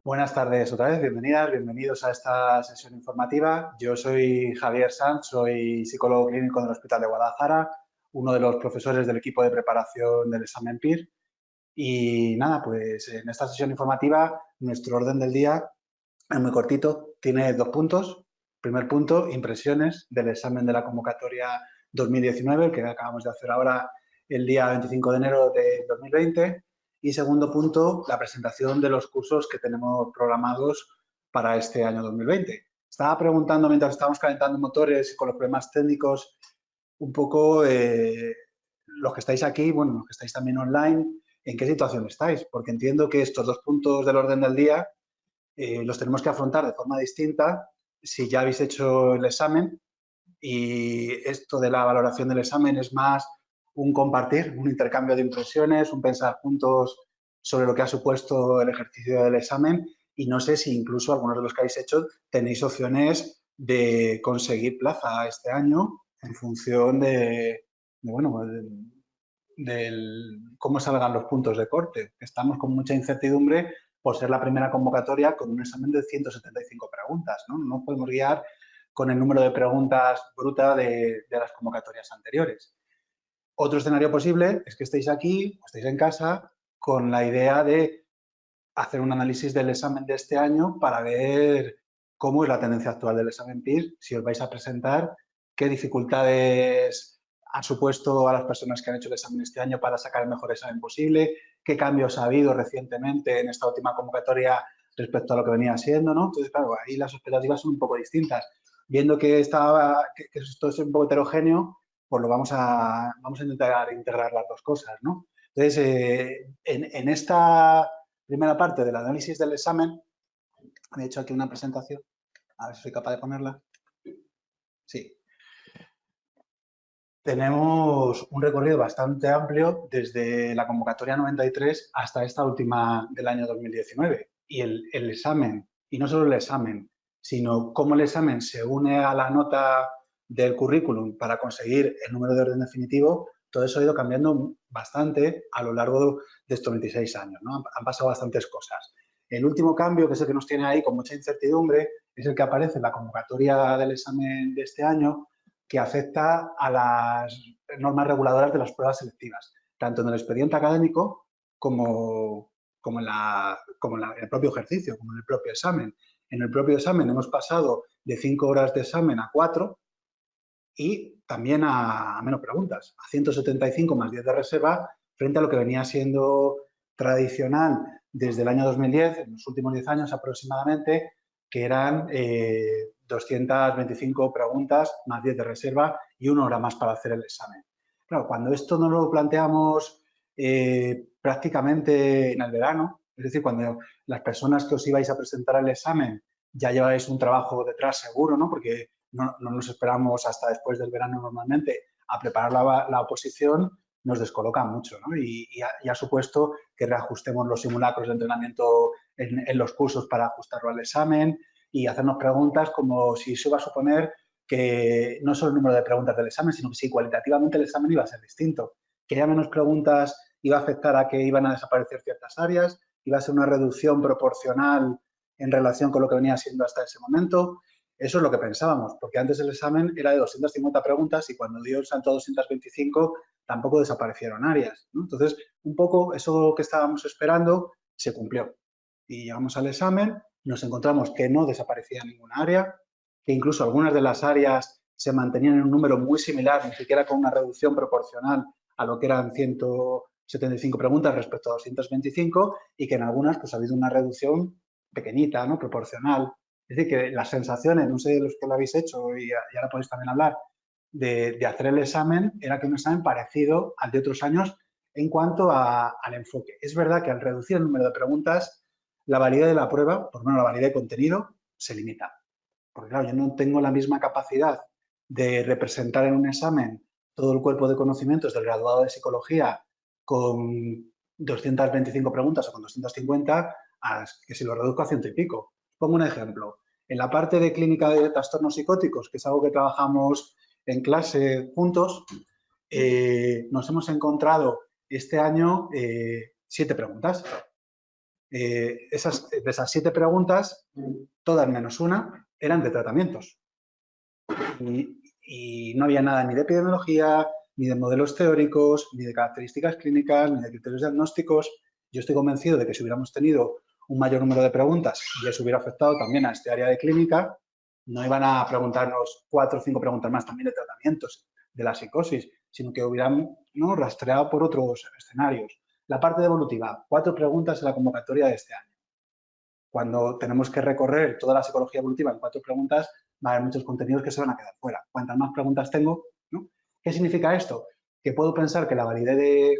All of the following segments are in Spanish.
Buenas tardes otra vez, bienvenidas, bienvenidos a esta sesión informativa. Yo soy Javier Sanz, soy psicólogo clínico del Hospital de Guadalajara, uno de los profesores del equipo de preparación del examen PIR. Y nada, pues en esta sesión informativa nuestro orden del día es muy cortito, tiene 2 puntos. Primer punto, impresiones del examen de la convocatoria 2019, el que acabamos de hacer ahora el día 25 de enero de 2020. Y segundo punto, la presentación de los cursos que tenemos programados para este año 2020. Estaba preguntando mientras estábamos calentando motores y con los problemas técnicos un poco los que estáis aquí, bueno, los que estáis también online, ¿en qué situación estáis? Porque entiendo que estos 2 puntos del orden del día los tenemos que afrontar de forma distinta si ya habéis hecho el examen y esto de la valoración del examen es más un compartir, un intercambio de impresiones, un pensar juntos sobre lo que ha supuesto el ejercicio del examen y no sé si incluso algunos de los que habéis hecho tenéis opciones de conseguir plaza este año en función bueno, cómo salgan los puntos de corte. Estamos con mucha incertidumbre por ser la primera convocatoria con un examen de 175 preguntas, ¿no? No podemos guiar con el número de preguntas bruta de las convocatorias anteriores. Otro escenario posible es que estéis aquí, estéis en casa, con la idea de hacer un análisis del examen de este año para ver cómo es la tendencia actual del examen PIR, si os vais a presentar, qué dificultades ha supuesto a las personas que han hecho el examen este año para sacar el mejor examen posible, qué cambios ha habido recientemente en esta última convocatoria respecto a lo que venía siendo, ¿no? Entonces, claro, ahí las expectativas son un poco distintas. Viendo que esto es un poco heterogéneo, pues vamos a intentar integrar las dos cosas, ¿no? Entonces, en esta primera parte del análisis del examen, he hecho aquí una presentación, a ver si soy capaz de ponerla. Sí. Tenemos un recorrido bastante amplio desde la convocatoria 93 hasta esta última del año 2019. Y el examen, y no solo el examen, sino cómo el examen se une a la nota del currículum para conseguir el número de orden definitivo, todo eso ha ido cambiando bastante a lo largo de estos 26 años, ¿no? Han pasado bastantes cosas. El último cambio, que es el que nos tiene ahí con mucha incertidumbre, es el que aparece en la convocatoria del examen de este año, que afecta a las normas reguladoras de las pruebas selectivas, tanto en el expediente académico como en el propio ejercicio, como en el propio examen. En el propio examen hemos pasado de 5 horas de examen a 4 y también a menos preguntas, a 175 más 10 de reserva, frente a lo que venía siendo tradicional desde el año 2010, en los últimos 10 años aproximadamente, que eran 225 preguntas más 10 de reserva y 1 hora más para hacer el examen. Claro, cuando esto no lo planteamos prácticamente en el verano, es decir, cuando las personas que os ibais a presentar al examen ya lleváis un trabajo detrás seguro, ¿no? Porque no nos esperamos hasta después del verano normalmente a preparar la oposición, nos descoloca mucho, ¿no? Y ha supuesto que reajustemos los simulacros de entrenamiento en los cursos para ajustarlo al examen y hacernos preguntas como si eso iba a suponer que no solo el número de preguntas del examen, sino que si cualitativamente el examen iba a ser distinto. Que haya menos preguntas iba a afectar a que iban a desaparecer ciertas áreas, iba a ser una reducción proporcional en relación con lo que venía siendo hasta ese momento. Eso es lo que pensábamos, porque antes el examen era de 250 preguntas y cuando dio el salto a 225 tampoco desaparecieron áreas, ¿no? Entonces, un poco eso que estábamos esperando se cumplió. Y llegamos al examen, nos encontramos que no desaparecía ninguna área, que incluso algunas de las áreas se mantenían en un número muy similar, ni siquiera con una reducción proporcional a lo que eran 175 preguntas respecto a 225 y que en algunas pues ha habido una reducción pequeñita, ¿no? Proporcional. Es decir, que las sensaciones, no sé de los que lo habéis hecho y ahora podéis también hablar, de hacer el examen, era que un examen parecido al de otros años en cuanto al enfoque. Es verdad que al reducir el número de preguntas, la validez de la prueba, por lo menos la validez de contenido, se limita. Porque claro, yo no tengo la misma capacidad de representar en un examen todo el cuerpo de conocimientos del graduado de psicología con 225 preguntas o con 250, que si lo reduzco a 100 y pico. Pongo un ejemplo. En la parte de clínica de trastornos psicóticos, que es algo que trabajamos en clase juntos, nos hemos encontrado este año 7 preguntas. de esas 7 preguntas, todas menos una, eran de tratamientos. Y no había nada ni de epidemiología, ni de modelos teóricos, ni de características clínicas, ni de criterios diagnósticos. Yo estoy convencido de que si hubiéramos tenido un mayor número de preguntas y eso hubiera afectado también a este área de clínica, no iban a preguntarnos 4 o 5 preguntas más también de tratamientos de la psicosis, sino que hubieran rastreado por otros escenarios. La parte evolutiva, 4 preguntas en la convocatoria de este año. Cuando tenemos que recorrer toda la psicología evolutiva en 4 preguntas, va a haber muchos contenidos que se van a quedar fuera. Cuantas más preguntas tengo, ¿no? ¿Qué significa esto? Que puedo pensar que la validez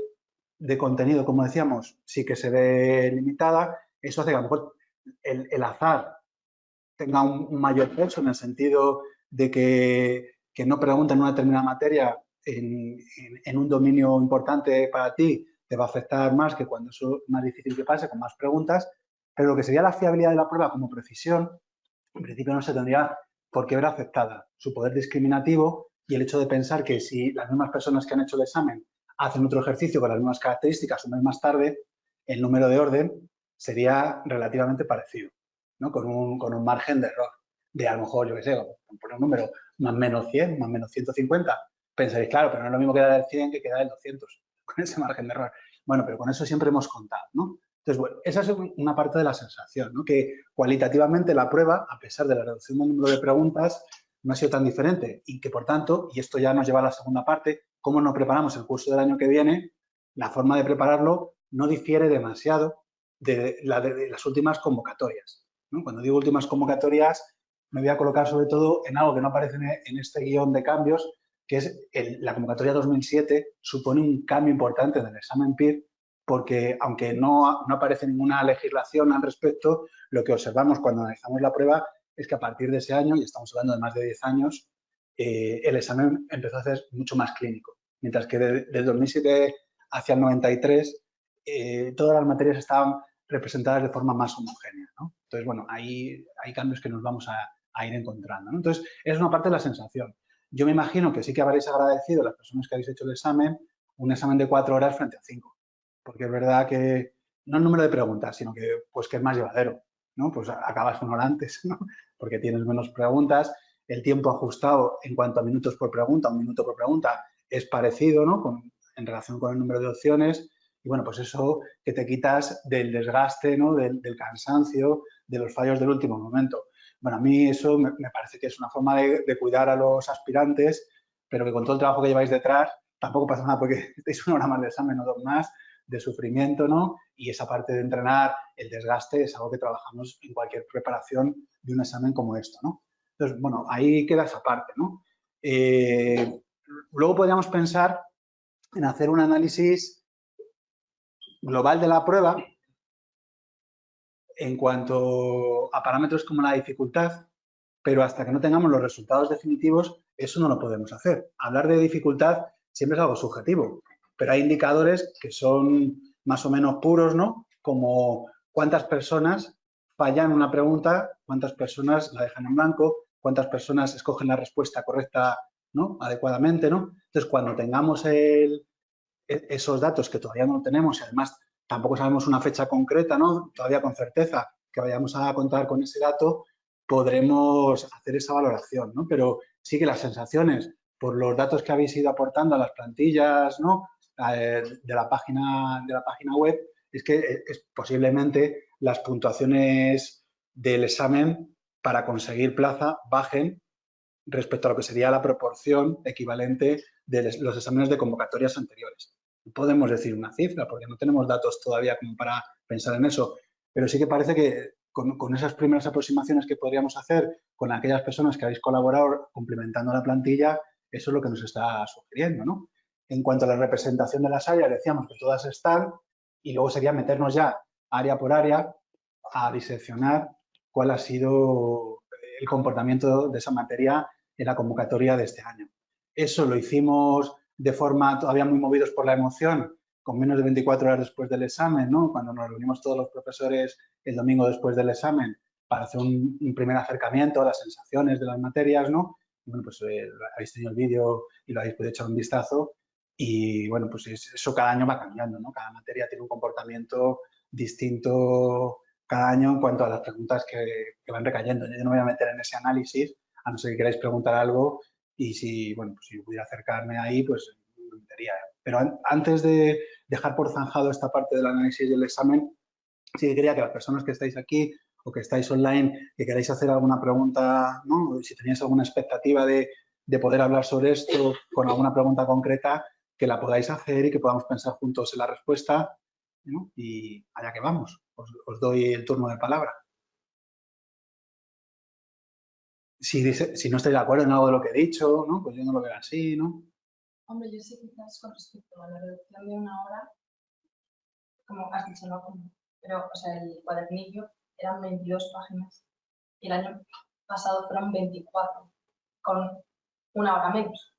de contenido, como decíamos, sí que se ve limitada. Eso hace que a lo mejor el azar tenga un mayor peso en el sentido de que no pregunten una determinada materia en un dominio importante para ti, te va a afectar más que cuando es más difícil que pase, con más preguntas. Pero lo que sería la fiabilidad de la prueba como precisión, en principio no se tendría por qué ver afectada. Su poder discriminativo y el hecho de pensar que si las mismas personas que han hecho el examen hacen otro ejercicio con las mismas características un mes más tarde, el número de orden sería relativamente parecido, ¿no? Con un margen de error de a lo mejor, yo qué sé, por un número más o menos 100, más o menos 150. Pensaréis, claro, pero no es lo mismo que dar el 100 que dar el 200 con ese margen de error. Bueno, pero con eso siempre hemos contado, ¿no? Entonces, bueno, esa es una parte de la sensación, ¿no? Que cualitativamente la prueba, a pesar de la reducción del número de preguntas, no ha sido tan diferente y que, por tanto, y esto ya nos lleva a la segunda parte, cómo nos preparamos el curso del año que viene, la forma de prepararlo no difiere demasiado de las últimas convocatorias, ¿no? Cuando digo últimas convocatorias, me voy a colocar sobre todo en algo que no aparece en este guión de cambios, que es la convocatoria 2007 supone un cambio importante en el examen PIR porque aunque no aparece ninguna legislación al respecto, lo que observamos cuando analizamos la prueba es que a partir de ese año, y estamos hablando de más de 10 años, el examen empezó a ser mucho más clínico. Mientras que desde 2007 hacia el 93, todas las materias estaban representadas de forma más homogénea, ¿no? Entonces, bueno, hay cambios que nos vamos a ir encontrando, ¿no? Entonces, es una parte de la sensación. Yo me imagino que sí que habréis agradecido a las personas que habéis hecho el examen, un examen de 4 horas frente a 5. Porque es verdad que no el número de preguntas, sino que, pues, que es más llevadero, ¿no? Pues acabas una hora antes, ¿no? Porque tienes menos preguntas, el tiempo ajustado en cuanto a minutos por pregunta, un minuto por pregunta, es parecido, ¿no? En relación con el número de opciones. Y bueno, pues eso que te quitas del desgaste, ¿no? Del cansancio, de los fallos del último momento. Bueno, a mí eso me parece que es una forma de cuidar a los aspirantes, pero que con todo el trabajo que lleváis detrás, tampoco pasa nada porque estáis una hora más de examen o 2 más, de sufrimiento, ¿no? Y esa parte de entrenar, el desgaste, es algo que trabajamos en cualquier preparación de un examen como esto, ¿no? Entonces, bueno, ahí queda esa parte, ¿no? Luego podríamos pensar en hacer un análisis global de la prueba en cuanto a parámetros como la dificultad, pero hasta que no tengamos los resultados definitivos, eso no lo podemos hacer. Hablar de dificultad siempre es algo subjetivo, pero hay indicadores que son más o menos puros, ¿no? Como cuántas personas fallan una pregunta, cuántas personas la dejan en blanco, cuántas personas escogen la respuesta correcta, ¿no? Adecuadamente, ¿no? Entonces, cuando tengamos esos datos que todavía no tenemos y además tampoco sabemos una fecha concreta, ¿no? Todavía con certeza que vayamos a contar con ese dato, podremos hacer esa valoración, ¿no? Pero sí que las sensaciones por los datos que habéis ido aportando a las plantillas, ¿no? De la página web, es que posiblemente las puntuaciones del examen para conseguir plaza bajen respecto a lo que sería la proporción equivalente de los exámenes de convocatorias anteriores. No podemos decir una cifra porque no tenemos datos todavía como para pensar en eso, pero sí que parece que con esas primeras aproximaciones que podríamos hacer con aquellas personas que habéis colaborado complementando la plantilla, eso es lo que nos está sugiriendo, ¿no? En cuanto a la representación de las áreas, decíamos que todas están y luego sería meternos ya área por área a diseccionar cuál ha sido el comportamiento de esa materia en la convocatoria de este año. Eso lo hicimos de forma todavía muy movidos por la emoción, con menos de 24 horas después del examen, ¿no? Cuando nos reunimos todos los profesores el domingo después del examen para hacer un primer acercamiento a las sensaciones de las materias, ¿no? Bueno, pues habéis tenido el vídeo y lo habéis podido echar un vistazo y, bueno, pues eso cada año va cambiando, ¿no? Cada materia tiene un comportamiento distinto cada año en cuanto a las preguntas que van recayendo. Yo no me voy a meter en ese análisis, a no ser que queráis preguntar algo, y si, bueno, pues si pudiera acercarme ahí, pues me metería. Pero antes de dejar por zanjado esta parte del análisis del examen, sí que quería que las personas que estáis aquí o que estáis online, que queráis hacer alguna pregunta, ¿no? Si tenéis alguna expectativa de poder hablar sobre esto con alguna pregunta concreta, que la podáis hacer y que podamos pensar juntos en la respuesta, ¿no? Y allá que vamos. Os doy el turno de palabra. Si no estáis de acuerdo en algo de lo que he dicho, ¿no? Pues yo no lo veo así, ¿no? Hombre, yo sí quizás con respecto a la reducción de una hora, como has dicho, no, pero, o sea, el cuadernillo eran 22 páginas y el año pasado fueron 24, con una hora menos.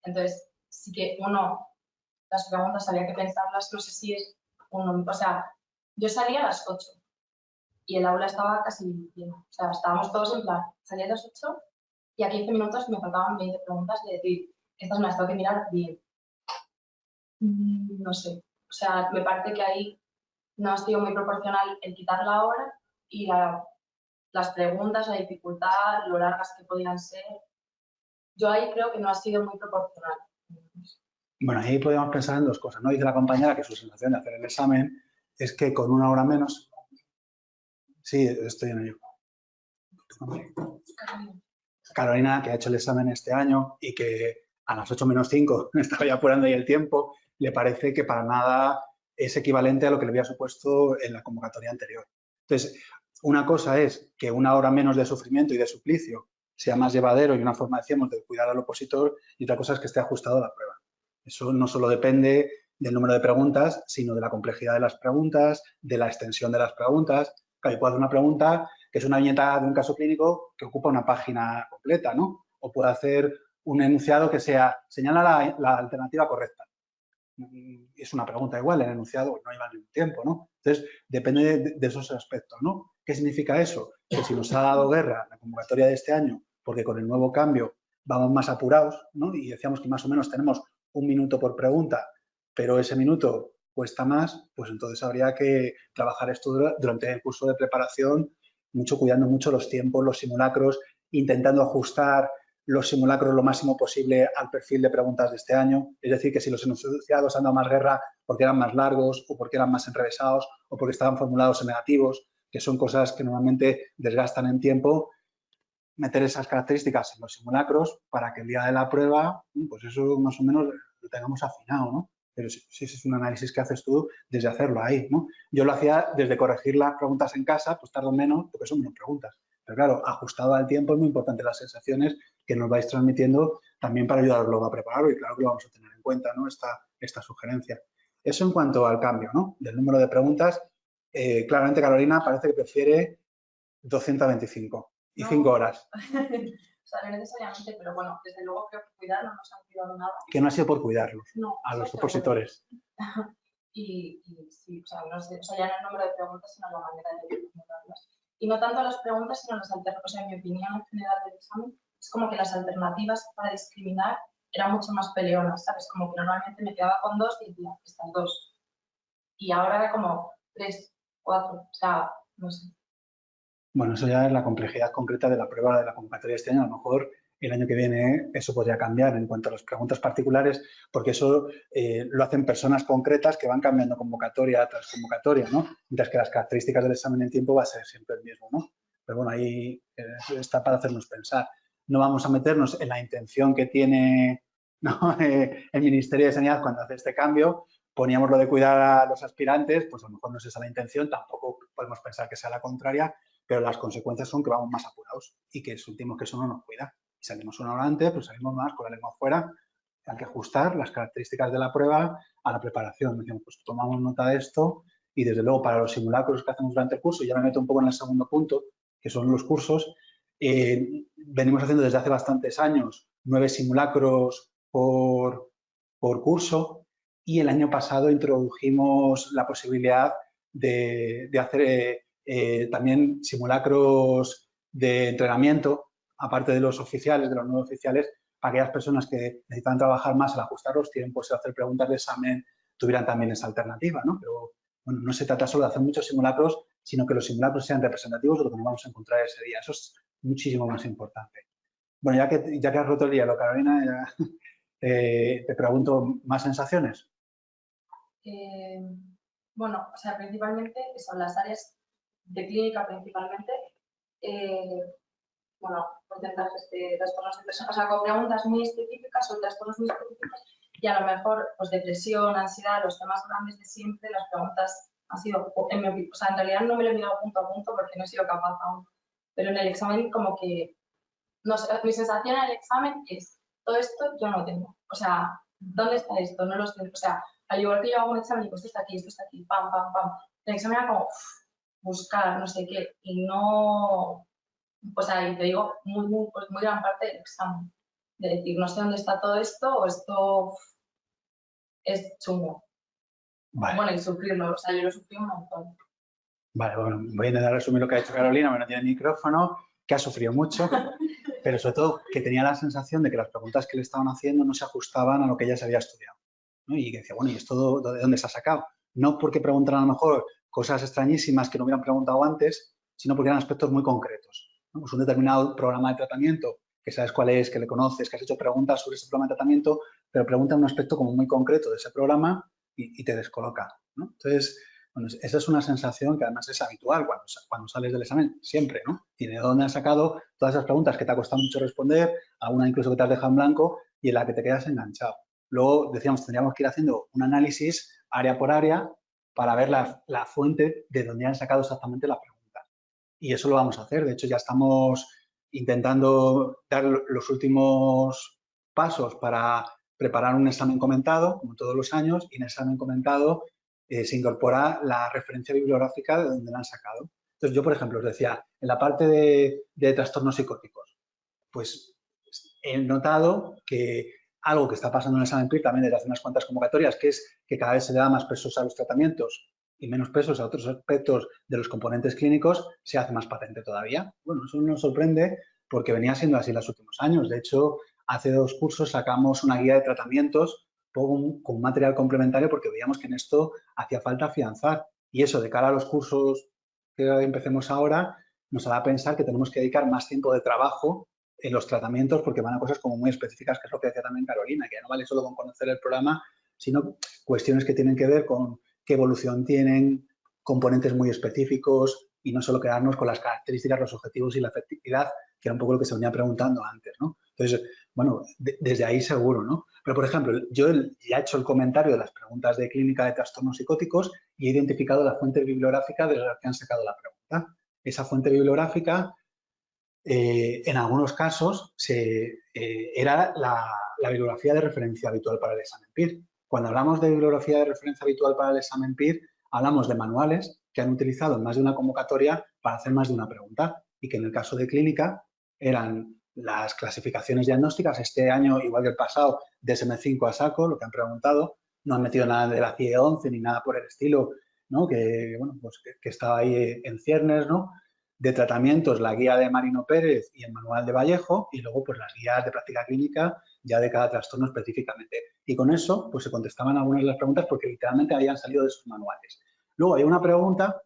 Entonces, sí que las preguntas había que pensarlas, no sé si es o sea, yo salía a las 8 y el aula estaba casi llena. O sea, estábamos todos en plan, salía a las 8 y a 15 minutos me faltaban 20 preguntas y decir, estas me las tengo que mirar bien. No sé, o sea, me parece que ahí no ha sido muy proporcional el quitar la hora y las preguntas, la dificultad, lo largas que podían ser. Yo ahí creo que no ha sido muy proporcional. Bueno, ahí podemos pensar en dos cosas, ¿no? Dice la compañera que su sensación de hacer el examen es que con una hora menos... Sí, estoy en ello. Carolina, que ha hecho el examen este año y que a las 8 menos 5 estaba ya apurando ahí el tiempo, le parece que para nada es equivalente a lo que le había supuesto en la convocatoria anterior. Entonces, una cosa es que una hora menos de sufrimiento y de suplicio sea más llevadero y una forma, decíamos, de cuidar al opositor, y otra cosa es que esté ajustado a la prueba. Eso no solo depende del número de preguntas, sino de la complejidad de las preguntas, de la extensión de las preguntas. Claro, yo puedo hacer una pregunta que es una viñeta de un caso clínico que ocupa una página completa, ¿no? O puedo hacer un enunciado que sea, señala la alternativa correcta. Es una pregunta igual, el enunciado no lleva ningún tiempo, ¿no? Entonces, depende de esos aspectos, ¿no? ¿Qué significa eso? Que si nos ha dado guerra la convocatoria de este año, porque con el nuevo cambio vamos más apurados, ¿no? Y decíamos que más o menos tenemos 1 minuto por pregunta, pero ese minuto cuesta más, pues entonces habría que trabajar esto durante el curso de preparación, cuidando mucho los tiempos, los simulacros, intentando ajustar los simulacros lo máximo posible al perfil de preguntas de este año. Es decir, que si los enunciados han dado más guerra porque eran más largos o porque eran más enrevesados o porque estaban formulados en negativos, que son cosas que normalmente desgastan en tiempo, meter esas características en los simulacros para que el día de la prueba, pues eso más o menos lo tengamos afinado, ¿no? Pero si ese es un análisis que haces tú desde hacerlo ahí, ¿no? Yo lo hacía desde corregir las preguntas en casa, pues tardo menos porque son menos preguntas. Pero claro, ajustado al tiempo es muy importante las sensaciones que nos vais transmitiendo también para ayudaros luego a prepararlo, y claro que lo vamos a tener en cuenta, ¿no? Esta sugerencia. Eso en cuanto al cambio, ¿no? Del número de preguntas. Claramente Carolina parece que prefiere 225 y 5 horas. O sea, no necesariamente, pero bueno, desde luego creo que cuidar no nos han cuidado nada. Que no ha sido por cuidarlos, no, a los opositores. Y sí, o sea, no sé, o sea, ya no el número de preguntas, sino la manera de formularlas. Y no tanto las preguntas, sino las alternativas. O sea, en mi opinión en general del examen, es como que las alternativas para discriminar eran mucho más peleonas, ¿sabes? Como que normalmente me quedaba con 2 y decía, estas 2. Y ahora era como 3, 4, o sea, no sé. Bueno, eso ya es la complejidad concreta de la prueba de la convocatoria de este año. A lo mejor el año que viene eso podría cambiar en cuanto a las preguntas particulares, porque eso lo hacen personas concretas que van cambiando convocatoria tras convocatoria, ¿no? Mientras que las características del examen en tiempo va a ser siempre el mismo, ¿no? Pero bueno, ahí está para hacernos pensar. No vamos a meternos en la intención que tiene, ¿no? El Ministerio de Sanidad cuando hace este cambio. Poníamos lo de cuidar a los aspirantes, pues a lo mejor no es esa la intención, tampoco podemos pensar que sea la contraria, pero las consecuencias son que vamos más apurados y que sentimos que eso no nos cuida. Y salimos una hora antes, pues salimos más con la lengua afuera. Hay que ajustar las características de la prueba a la preparación. Decimos, pues tomamos nota de esto, y desde luego para los simulacros que hacemos durante el curso, ya me meto un poco en el segundo punto, que son los cursos, venimos haciendo desde hace bastantes años 9 simulacros por curso, y el año pasado introdujimos la posibilidad de hacer también simulacros de entrenamiento, aparte de los oficiales, de los no oficiales, para aquellas personas que necesitan trabajar más al ajustar los tiempos, al hacer preguntas de examen, tuvieran también esa alternativa, ¿no? Pero bueno, no se trata solo de hacer muchos simulacros, sino que los simulacros sean representativos de lo que nos vamos a encontrar ese día. Eso es muchísimo más importante. Bueno, ya que has roto el hielo, Carolina, te pregunto, ¿más sensaciones? Bueno, o sea, principalmente son las áreas de clínica principalmente, bueno, porcentajes de trastornos de personas, o sea, con preguntas muy específicas o trastornos muy específicos y a lo mejor, pues, depresión, ansiedad, los temas grandes de siempre, las preguntas han sido, en mi opinión, o sea, en realidad no me lo he mirado punto a punto porque no he sido capaz aún, pero en el examen como que, no sé, mi sensación en el examen es, todo esto yo no lo tengo, o sea, ¿dónde está esto? No lo sé, o sea, al igual que yo hago un examen y digo, esto está aquí, pam, pam, pam, el examen era como, buscar, no sé qué, y no, pues ahí te digo, pues muy gran parte del examen. De decir, no sé dónde está todo esto o esto es chungo. Vale. Bueno, y sufrirlo, o sea, yo lo sufrí un montón. Vale, bueno, voy a intentar resumir lo que ha hecho Carolina, pero no tiene micrófono, que ha sufrido mucho, pero sobre todo que tenía la sensación de que las preguntas que le estaban haciendo no se ajustaban a lo que ella se había estudiado, ¿no? Y que decía, bueno, ¿y esto de dónde se ha sacado? No porque preguntan a lo mejor cosas extrañísimas que no hubieran preguntado antes, sino porque eran aspectos muy concretos, ¿no? Pues un determinado programa de tratamiento, que sabes cuál es, que le conoces, que has hecho preguntas sobre ese programa de tratamiento, pero preguntan un aspecto como muy concreto de ese programa y te descoloca, ¿no? Entonces, bueno, esa es una sensación que además es habitual cuando sales del examen, siempre, ¿no? Y de dónde has sacado todas esas preguntas que te ha costado mucho responder, alguna incluso que te has dejado en blanco y en la que te quedas enganchado. Luego, decíamos, tendríamos que ir haciendo un análisis área por área para ver la fuente de dónde han sacado exactamente la pregunta. Y eso lo vamos a hacer. De hecho, ya estamos intentando dar los últimos pasos para preparar un examen comentado, como todos los años, y en el examen comentado se incorpora la referencia bibliográfica de donde la han sacado. Entonces, yo, por ejemplo, os decía, en la parte de trastornos psicóticos, pues he notado que algo que está pasando en el examen PIR también desde hace unas cuantas convocatorias, que es que cada vez se le da más pesos a los tratamientos y menos pesos a otros aspectos de los componentes clínicos, se hace más patente todavía. Bueno, eso nos sorprende porque venía siendo así en los últimos años. De hecho, hace 2 cursos sacamos una guía de tratamientos con material complementario porque veíamos que en esto hacía falta afianzar. Y eso, de cara a los cursos que empecemos ahora, nos hará pensar que tenemos que dedicar más tiempo de trabajo en los tratamientos porque van a cosas como muy específicas, que es lo que decía también Carolina, que ya no vale solo con conocer el programa, sino cuestiones que tienen que ver con qué evolución tienen, componentes muy específicos y no solo quedarnos con las características, los objetivos y la efectividad, que era un poco lo que se venía preguntando antes, ¿no? Entonces, bueno, desde ahí seguro, ¿no? Pero, por ejemplo, yo ya he hecho el comentario de las preguntas de clínica de trastornos psicóticos y he identificado la fuente bibliográfica de las que han sacado la pregunta. Esa fuente bibliográfica, en algunos casos, era la bibliografía de referencia habitual para el examen PIR. Cuando hablamos de bibliografía de referencia habitual para el examen PIR, hablamos de manuales que han utilizado en más de una convocatoria para hacer más de una pregunta y que en el caso de clínica eran las clasificaciones diagnósticas. Este año, igual que el pasado, DSM-5 a saco, lo que han preguntado, no han metido nada de la CIE-11 ni nada por el estilo, ¿no? Que, bueno, pues que estaba ahí en ciernes, ¿no? De tratamientos, la guía de Marino Pérez y el manual de Vallejo, y luego pues las guías de práctica clínica ya de cada trastorno específicamente. Y con eso pues se contestaban algunas de las preguntas porque literalmente habían salido de esos manuales. Luego hay una pregunta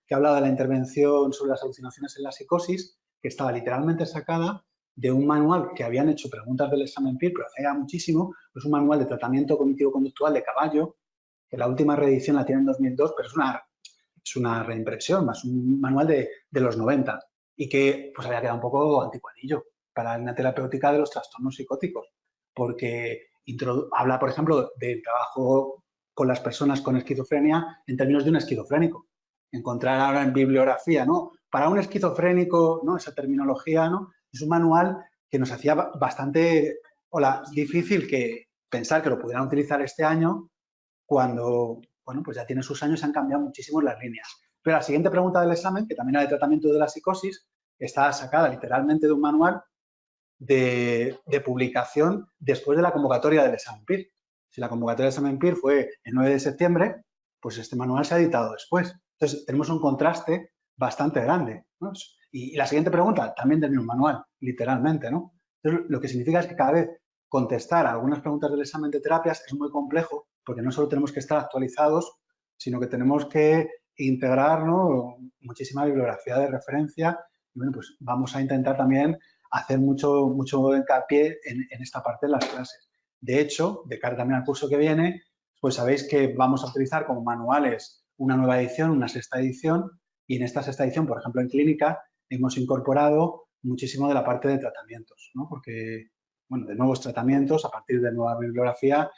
que hablaba de la intervención sobre las alucinaciones en la psicosis, que estaba literalmente sacada de un manual que habían hecho preguntas del examen PIR, pero hacía muchísimo, es un manual de tratamiento cognitivo-conductual de Caballo, que la última reedición la tiene en 2002, pero es una reimpresión, más un manual de los 90 y que pues había quedado un poco anticuadillo para la terapéutica de los trastornos psicóticos, porque habla, por ejemplo, del trabajo con las personas con esquizofrenia en términos de un esquizofrénico. Encontrar ahora en bibliografía, ¿no? Para un esquizofrénico, ¿no? Esa terminología, ¿no? Es un manual que nos hacía bastante difícil que pensar que lo pudieran utilizar este año cuando, bueno, pues ya tiene sus años y han cambiado muchísimo las líneas. Pero la siguiente pregunta del examen, que también era de tratamiento de la psicosis, está sacada literalmente de un manual de publicación después de la convocatoria del examen PIR. Si la convocatoria del examen PIR fue el 9 de septiembre, pues este manual se ha editado después. Entonces, tenemos un contraste bastante grande, ¿no? Y la siguiente pregunta, también del mismo manual, literalmente, ¿no? Entonces, lo que significa es que cada vez contestar a algunas preguntas del examen de terapias es muy complejo porque no solo tenemos que estar actualizados, sino que tenemos que integrar, ¿no?, muchísima bibliografía de referencia. Y bueno, pues vamos a intentar también hacer mucho hincapié en esta parte de las clases. De hecho, de cara también al curso que viene, pues sabéis que vamos a utilizar como manuales una nueva edición, una sexta edición, y en esta sexta edición, por ejemplo, en clínica, hemos incorporado muchísimo de la parte de tratamientos, ¿no? Porque, bueno, de nuevos tratamientos a partir de nueva bibliografía,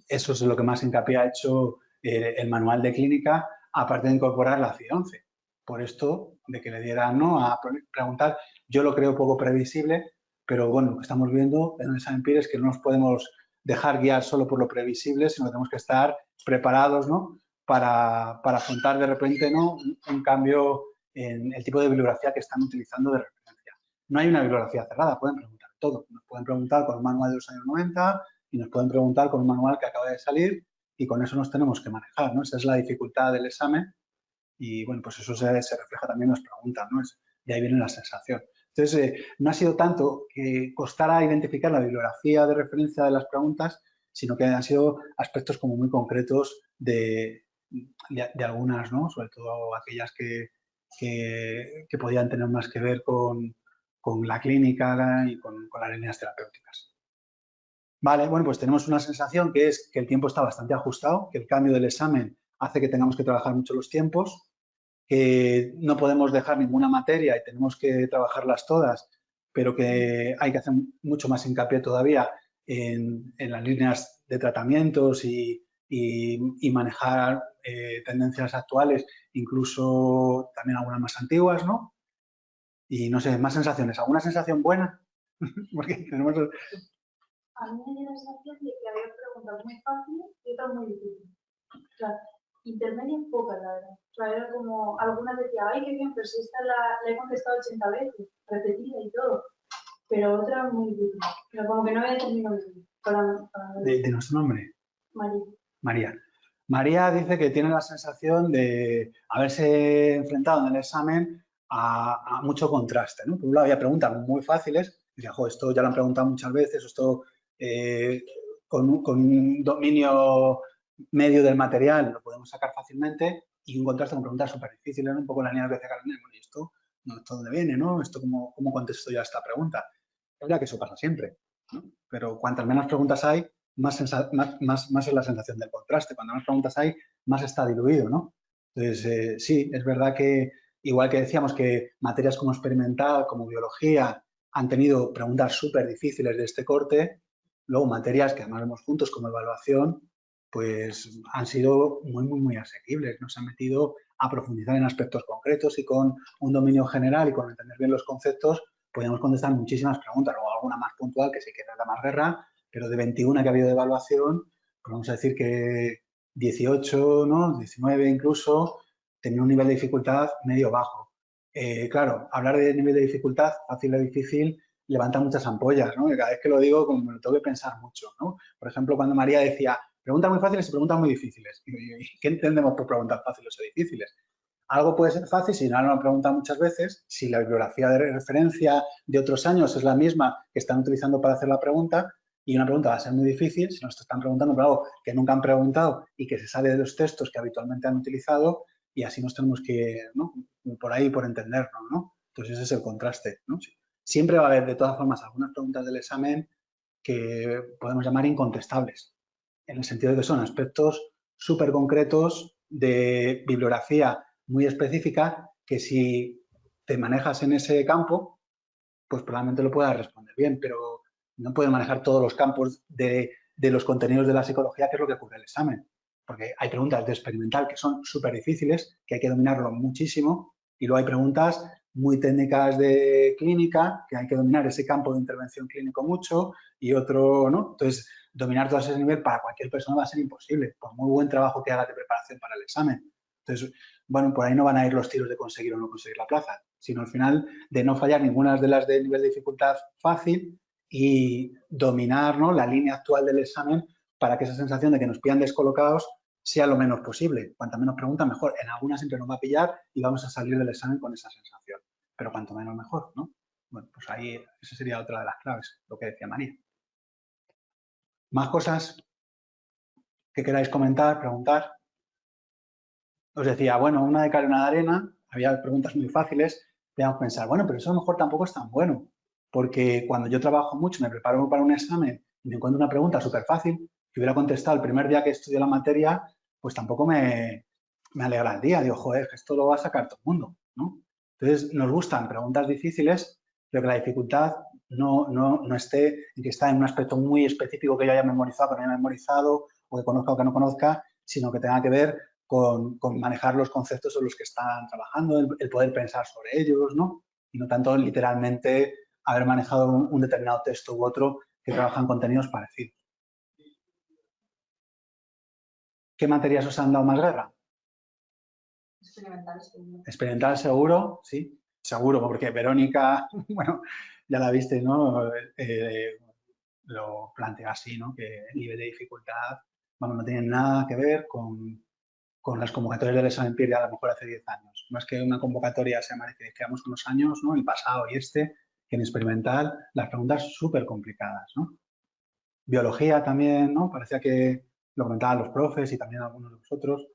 eso es lo que más hincapié ha hecho el manual de clínica, aparte de incorporar la CIE-11. Por esto, de que le dieran, ¿no?, a preguntar, yo lo creo poco previsible, pero bueno, lo que estamos viendo en el examen PIR es que no nos podemos dejar guiar solo por lo previsible, sino que tenemos que estar preparados, ¿no?, para afrontar de repente, ¿no?, un cambio en el tipo de bibliografía que están utilizando de referencia. No hay una bibliografía cerrada, pueden preguntar todo. Nos pueden preguntar con un manual de los años 90 y nos pueden preguntar con un manual que acaba de salir y con eso nos tenemos que manejar, ¿no? Esa es la dificultad del examen y, bueno, pues eso se refleja también en las preguntas, ¿no? De ahí viene la sensación. Entonces, no ha sido tanto que costara identificar la bibliografía de referencia de las preguntas, sino que han sido aspectos como muy concretos de algunas, ¿no?, sobre todo aquellas que podían tener más que ver con la clínica y con las líneas terapéuticas. Vale, bueno, pues tenemos una sensación que es que el tiempo está bastante ajustado, que el cambio del examen hace que tengamos que trabajar mucho los tiempos, que no podemos dejar ninguna materia y tenemos que trabajarlas todas, pero que hay que hacer mucho más hincapié todavía en las líneas de tratamientos y manejar tendencias actuales, incluso también algunas más antiguas, ¿no? Y no sé, más sensaciones. ¿Alguna sensación buena? Porque tenemos... A mí me dio la sensación de que había preguntas muy fáciles y otras muy difíciles. O sea, intermedias pocas, la verdad. O sea, era como, algunas decía, ay, qué bien, pero si esta la he contestado 80 veces, repetida y todo. Pero otras muy difíciles. Pero como que no había terminado ¿De nuestro nombre? María. María. María dice que tiene la sensación de haberse enfrentado en el examen a mucho contraste, ¿no? Por un lado había preguntas muy fáciles, y decía, jo, esto ya lo han preguntado muchas veces, esto con un dominio medio del material lo podemos sacar fácilmente, y un contraste con preguntas súper difíciles, ¿no? Un poco la línea de bueno, ¿y esto dónde viene, no? ¿Esto cómo contesto yo a esta pregunta? Es verdad que eso pasa siempre, ¿no? Pero cuantas menos preguntas hay, más es la sensación del contraste. Cuando más preguntas hay, más está diluido, ¿no? Entonces, sí, es verdad que, igual que decíamos que materias como experimental, como biología, han tenido preguntas súper difíciles de este corte, luego materias que además vemos juntos como evaluación, pues han sido muy asequibles. Nos han metido a profundizar en aspectos concretos y con un dominio general y con entender bien los conceptos, podemos contestar muchísimas preguntas, luego alguna más puntual que sí que da más guerra, pero de 21 que ha habido de evaluación, pues vamos a decir que 18, ¿no?, 19 incluso, tenía un nivel de dificultad medio bajo. Claro, hablar de nivel de dificultad, fácil o difícil, levanta muchas ampollas, ¿no? Y cada vez que lo digo, como me lo tengo que pensar mucho, ¿no? Por ejemplo, cuando María decía, preguntas muy fáciles y preguntas muy difíciles. ¿Y qué entendemos por preguntas fáciles o difíciles? Algo puede ser fácil si no lo han preguntado muchas veces, si la bibliografía de referencia de otros años es la misma que están utilizando para hacer la pregunta, y una pregunta va a ser muy difícil si nos están preguntando por algo que nunca han preguntado y que se sale de los textos que habitualmente han utilizado, y así nos tenemos que, ¿no?, por ahí, por entendernos, ¿no? Entonces ese es el contraste, ¿no? Siempre va a haber, de todas formas, algunas preguntas del examen que podemos llamar incontestables, en el sentido de que son aspectos súper concretos de bibliografía muy específica que si te manejas en ese campo, pues probablemente lo puedas responder bien, pero no puedes manejar todos los campos de los contenidos de la psicología, que es lo que ocurre en el examen. Porque hay preguntas de experimental que son súper difíciles, que hay que dominarlo muchísimo, y luego hay preguntas muy técnicas de clínica, que hay que dominar ese campo de intervención clínico mucho, y otro, ¿no? Entonces, dominar todo ese nivel para cualquier persona va a ser imposible, por muy buen trabajo que haga de preparación para el examen. Entonces, bueno, por ahí no van a ir los tiros de conseguir o no conseguir la plaza, sino al final de no fallar ninguna de las de nivel de dificultad fácil y dominar, ¿no?, la línea actual del examen para que esa sensación de que nos pillan descolocados sea lo menos posible. Cuanta menos preguntas, mejor. En algunas siempre nos va a pillar y vamos a salir del examen con esa sensación. Pero cuanto menos, mejor, ¿no? Bueno, pues ahí esa sería otra de las claves, lo que decía María. ¿Más cosas que queráis comentar, preguntar? os decía, bueno, una de cal y una de arena, había preguntas muy fáciles, podíamos pensar, bueno, pero eso a lo mejor tampoco es tan bueno, porque cuando yo trabajo mucho, me preparo para un examen y me encuentro una pregunta súper fácil, que hubiera contestado el primer día que estudié la materia, pues tampoco me alegra el día. Digo, joder, esto lo va a sacar todo el mundo, ¿no? Entonces, nos gustan preguntas difíciles, pero que la dificultad no esté en que está en un aspecto muy específico que yo haya memorizado, que no haya memorizado, o que conozca o que no conozca, sino que tenga que ver con manejar los conceptos sobre los que están trabajando, el poder pensar sobre ellos, ¿no? Y no tanto literalmente haber manejado un determinado texto u otro que trabajan contenidos parecidos. ¿Qué materias os han dado más guerra? Experimental, seguro. Experimental seguro, sí, seguro, porque Verónica, bueno, ya la viste, ¿no? Lo plantea así, ¿no? Que el nivel de dificultad, vamos, no tiene nada que ver con las convocatorias del examen PIR de a lo mejor hace 10 años. No es que una convocatoria sea más que quedamos unos años, ¿no? El pasado y que en experimental las preguntas súper complicadas, ¿no? Biología también, ¿no? Parecía que lo comentaban los profes y también algunos de vosotros.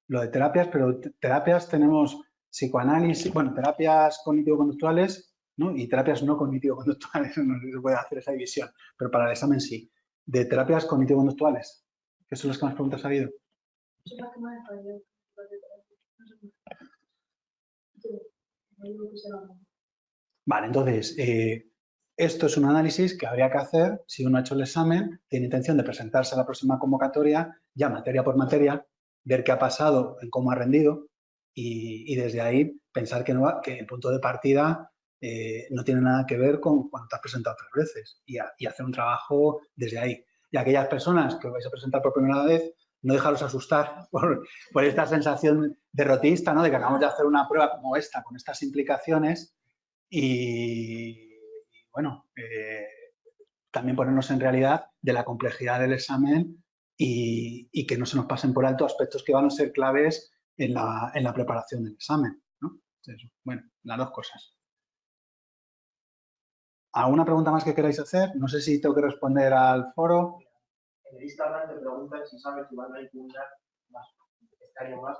Lo de terapias, pero terapias tenemos psicoanálisis, bueno, terapias cognitivo-conductuales, ¿no? Y terapias no cognitivo-conductuales, no se puede hacer esa división, pero para el examen sí. De terapias cognitivo-conductuales, ¿qué son las que más preguntas ha habido? Vale, entonces, esto es un análisis que habría que hacer si uno ha hecho el examen, tiene intención de presentarse a la próxima convocatoria, ya materia por materia, ver qué ha pasado, en cómo ha rendido y desde ahí pensar que el punto de partida no tiene nada que ver con cuando te has presentado otras veces y hacer un trabajo desde ahí. Y aquellas personas que os vais a presentar por primera vez, no dejaros asustar por esta sensación derrotista, ¿no? De que acabamos de hacer una prueba como esta, con estas implicaciones y bueno, también ponernos en realidad de la complejidad del examen y que no se nos pasen por alto aspectos que van a ser claves en la preparación del examen, ¿no? Entonces, bueno, las dos cosas. ¿Alguna pregunta más que queráis hacer? No sé si tengo que responder al foro. En el Instagram te preguntan si sabes si van a impugnar más, este año más.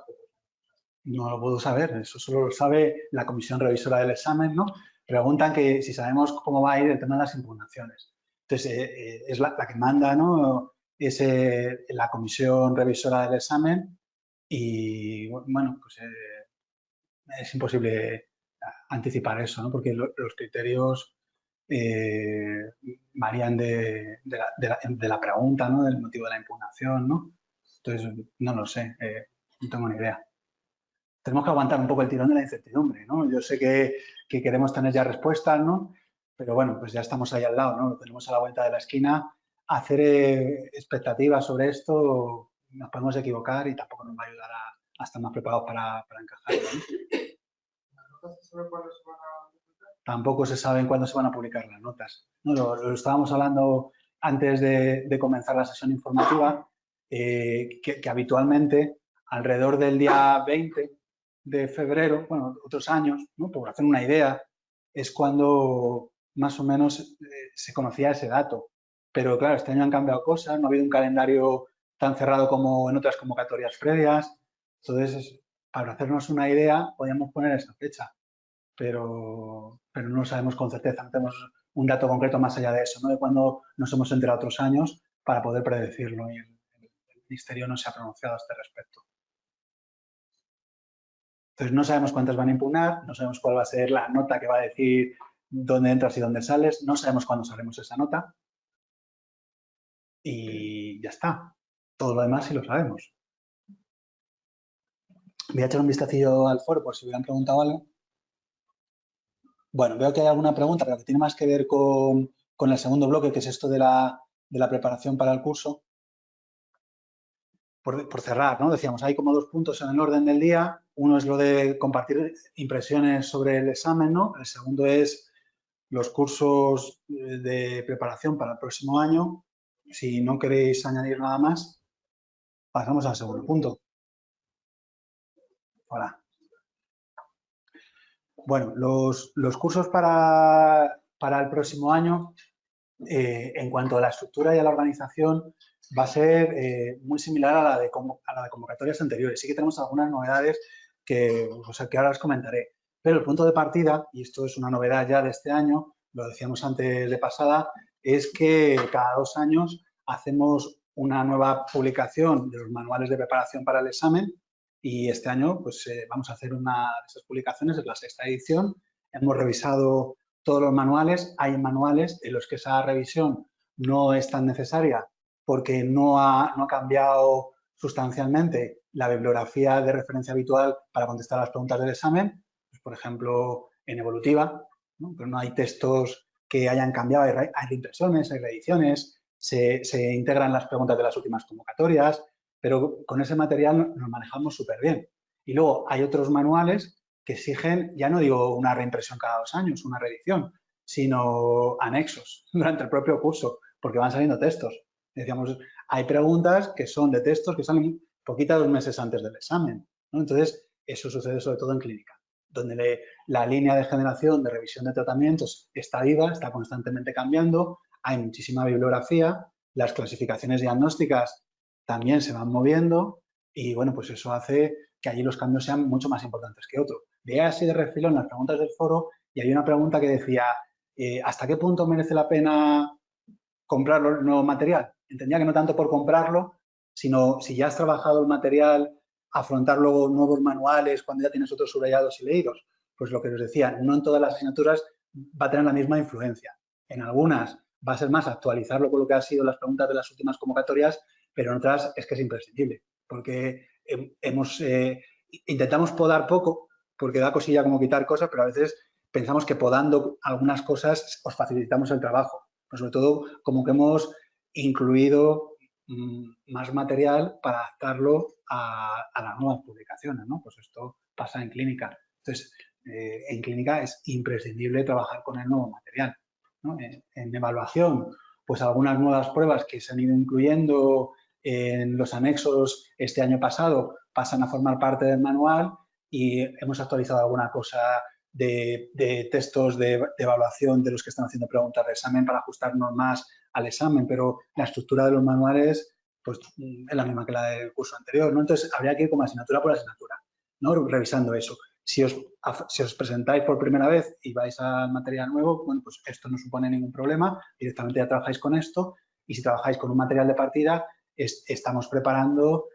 No lo puedo saber, eso solo lo sabe la comisión revisora del examen, ¿no? Preguntan que si sabemos cómo va a ir el tema de las impugnaciones. Entonces, es la que manda, ¿no? Es la comisión revisora del examen y, bueno, pues es imposible anticipar eso, ¿no? Porque los criterios varían de la pregunta, ¿no? Del motivo de la impugnación, ¿no? Entonces, no lo sé, no tengo ni idea. Tenemos que aguantar un poco el tirón de la incertidumbre, ¿no? Yo sé que queremos tener ya respuestas, ¿no? Pero bueno, pues ya estamos ahí al lado, ¿no? Lo tenemos a la vuelta de la esquina. Hacer expectativas sobre esto nos podemos equivocar y tampoco nos va a ayudar a estar más preparados para encajarlo, ¿no? Tampoco se sabe cuándo se van a publicar las notas. No, lo estábamos hablando antes de comenzar la sesión informativa, que habitualmente alrededor del día 20 de febrero, bueno, otros años, ¿no? Por hacer una idea, es cuando más o menos se conocía ese dato. Pero claro, este año han cambiado cosas, no ha habido un calendario tan cerrado como en otras convocatorias previas. Entonces, para hacernos una idea, podríamos poner esa fecha, pero no lo sabemos con certeza, no tenemos un dato concreto más allá de eso, ¿no? De cuando nos hemos enterado otros años para poder predecirlo y el Ministerio no se ha pronunciado a este respecto. Entonces, no sabemos cuántas van a impugnar, no sabemos cuál va a ser la nota que va a decir dónde entras y dónde sales, no sabemos cuándo sabremos esa nota y ya está. Todo lo demás sí lo sabemos. Voy a echar un vistacillo al foro por si hubieran preguntado algo. Bueno, veo que hay alguna pregunta, pero que tiene más que ver con el segundo bloque, que es esto de la preparación para el curso. Por cerrar, ¿no? Decíamos, hay como 2 puntos en el orden del día. Uno es lo de compartir impresiones sobre el examen, ¿no? El segundo es los cursos de preparación para el próximo año. Si no queréis añadir nada más, pasamos al segundo punto. Hola. Bueno, los cursos para el próximo año En cuanto a la estructura y a la organización, va a ser muy similar a la de convocatorias anteriores. Sí que tenemos algunas novedades que ahora os comentaré. Pero el punto de partida, y esto es una novedad ya de este año, lo decíamos antes de pasada, es que cada 2 años hacemos una nueva publicación de los manuales de preparación para el examen y este año pues vamos a hacer una de esas publicaciones, es la 6ª edición. Hemos revisado todos los manuales. Hay manuales en los que esa revisión no es tan necesaria porque no ha cambiado sustancialmente la bibliografía de referencia habitual para contestar las preguntas del examen. Pues, por ejemplo, en evolutiva, ¿no? Pero no hay textos que hayan cambiado, hay reimpresiones, hay reediciones, se integran las preguntas de las últimas convocatorias, pero con ese material nos manejamos súper bien. Y luego hay otros manuales que exigen, ya no digo una reimpresión cada 2 años, una reedición, sino anexos durante el propio curso, porque van saliendo textos. Decíamos, hay preguntas que son de textos que salen poquitos 2 meses antes del examen, ¿no? Entonces, eso sucede sobre todo en clínica, donde la línea de generación de revisión de tratamientos está viva, está constantemente cambiando, hay muchísima bibliografía, las clasificaciones diagnósticas también se van moviendo y, bueno, pues eso hace que allí los cambios sean mucho más importantes que otros. Veía así de refilón las preguntas del foro y hay una pregunta que decía, ¿hasta qué punto merece la pena comprar el nuevo material? Entendía que no tanto por comprarlo, sino si ya has trabajado el material, afrontar luego nuevos manuales cuando ya tienes otros subrayados y leídos. Pues lo que os decía, no en todas las asignaturas va a tener la misma influencia. En algunas va a ser más actualizarlo con lo que han sido las preguntas de las últimas convocatorias, pero en otras es que es imprescindible, porque intentamos podar poco, porque da cosilla como quitar cosas, pero a veces pensamos que podando algunas cosas os facilitamos el trabajo. Pues sobre todo, como que hemos incluido más material para adaptarlo a las nuevas publicaciones, ¿no? Pues esto pasa en clínica. Entonces, en clínica es imprescindible trabajar con el nuevo material, ¿no? En evaluación, pues algunas nuevas pruebas que se han ido incluyendo en los anexos este año pasado pasan a formar parte del manual y hemos actualizado alguna cosa de textos de evaluación de los que están haciendo preguntas de examen para ajustarnos más al examen, pero la estructura de los manuales pues, es la misma que la del curso anterior, ¿no? Entonces, habría que ir como asignatura por asignatura, ¿no? Revisando eso. Si os presentáis por primera vez y vais al material nuevo, bueno, pues esto no supone ningún problema, directamente ya trabajáis con esto, y si trabajáis con un material de partida, estamos preparando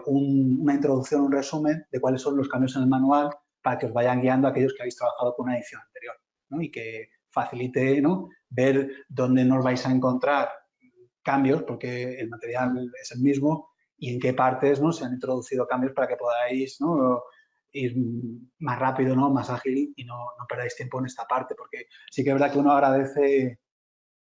una introducción, un resumen de cuáles son los cambios en el manual para que os vayan guiando a aquellos que habéis trabajado con una edición anterior, ¿no? Y que facilite, ¿no?, ver dónde nos vais a encontrar cambios, porque el material es el mismo, y en qué partes, ¿no?, se han introducido cambios para que podáis, ¿no?, ir más rápido, ¿no?, más ágil y no perdáis tiempo en esta parte, porque sí que es verdad que uno agradece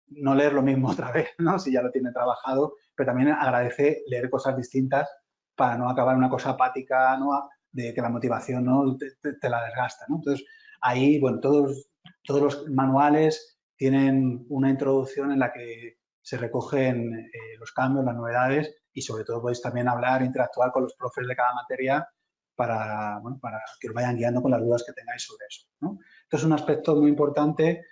no leer lo mismo otra vez, ¿no?, si ya lo tiene trabajado, pero también agradece leer cosas distintas para no acabar una cosa apática, ¿no?, de que la motivación, ¿no?, te la desgasta, ¿no? Entonces, ahí, bueno, todos los manuales tienen una introducción en la que se recogen los cambios, las novedades y, sobre todo, podéis también hablar, interactuar con los profes de cada materia para, bueno, para que os vayan guiando con las dudas que tengáis sobre eso, ¿no? Esto es un aspecto muy importante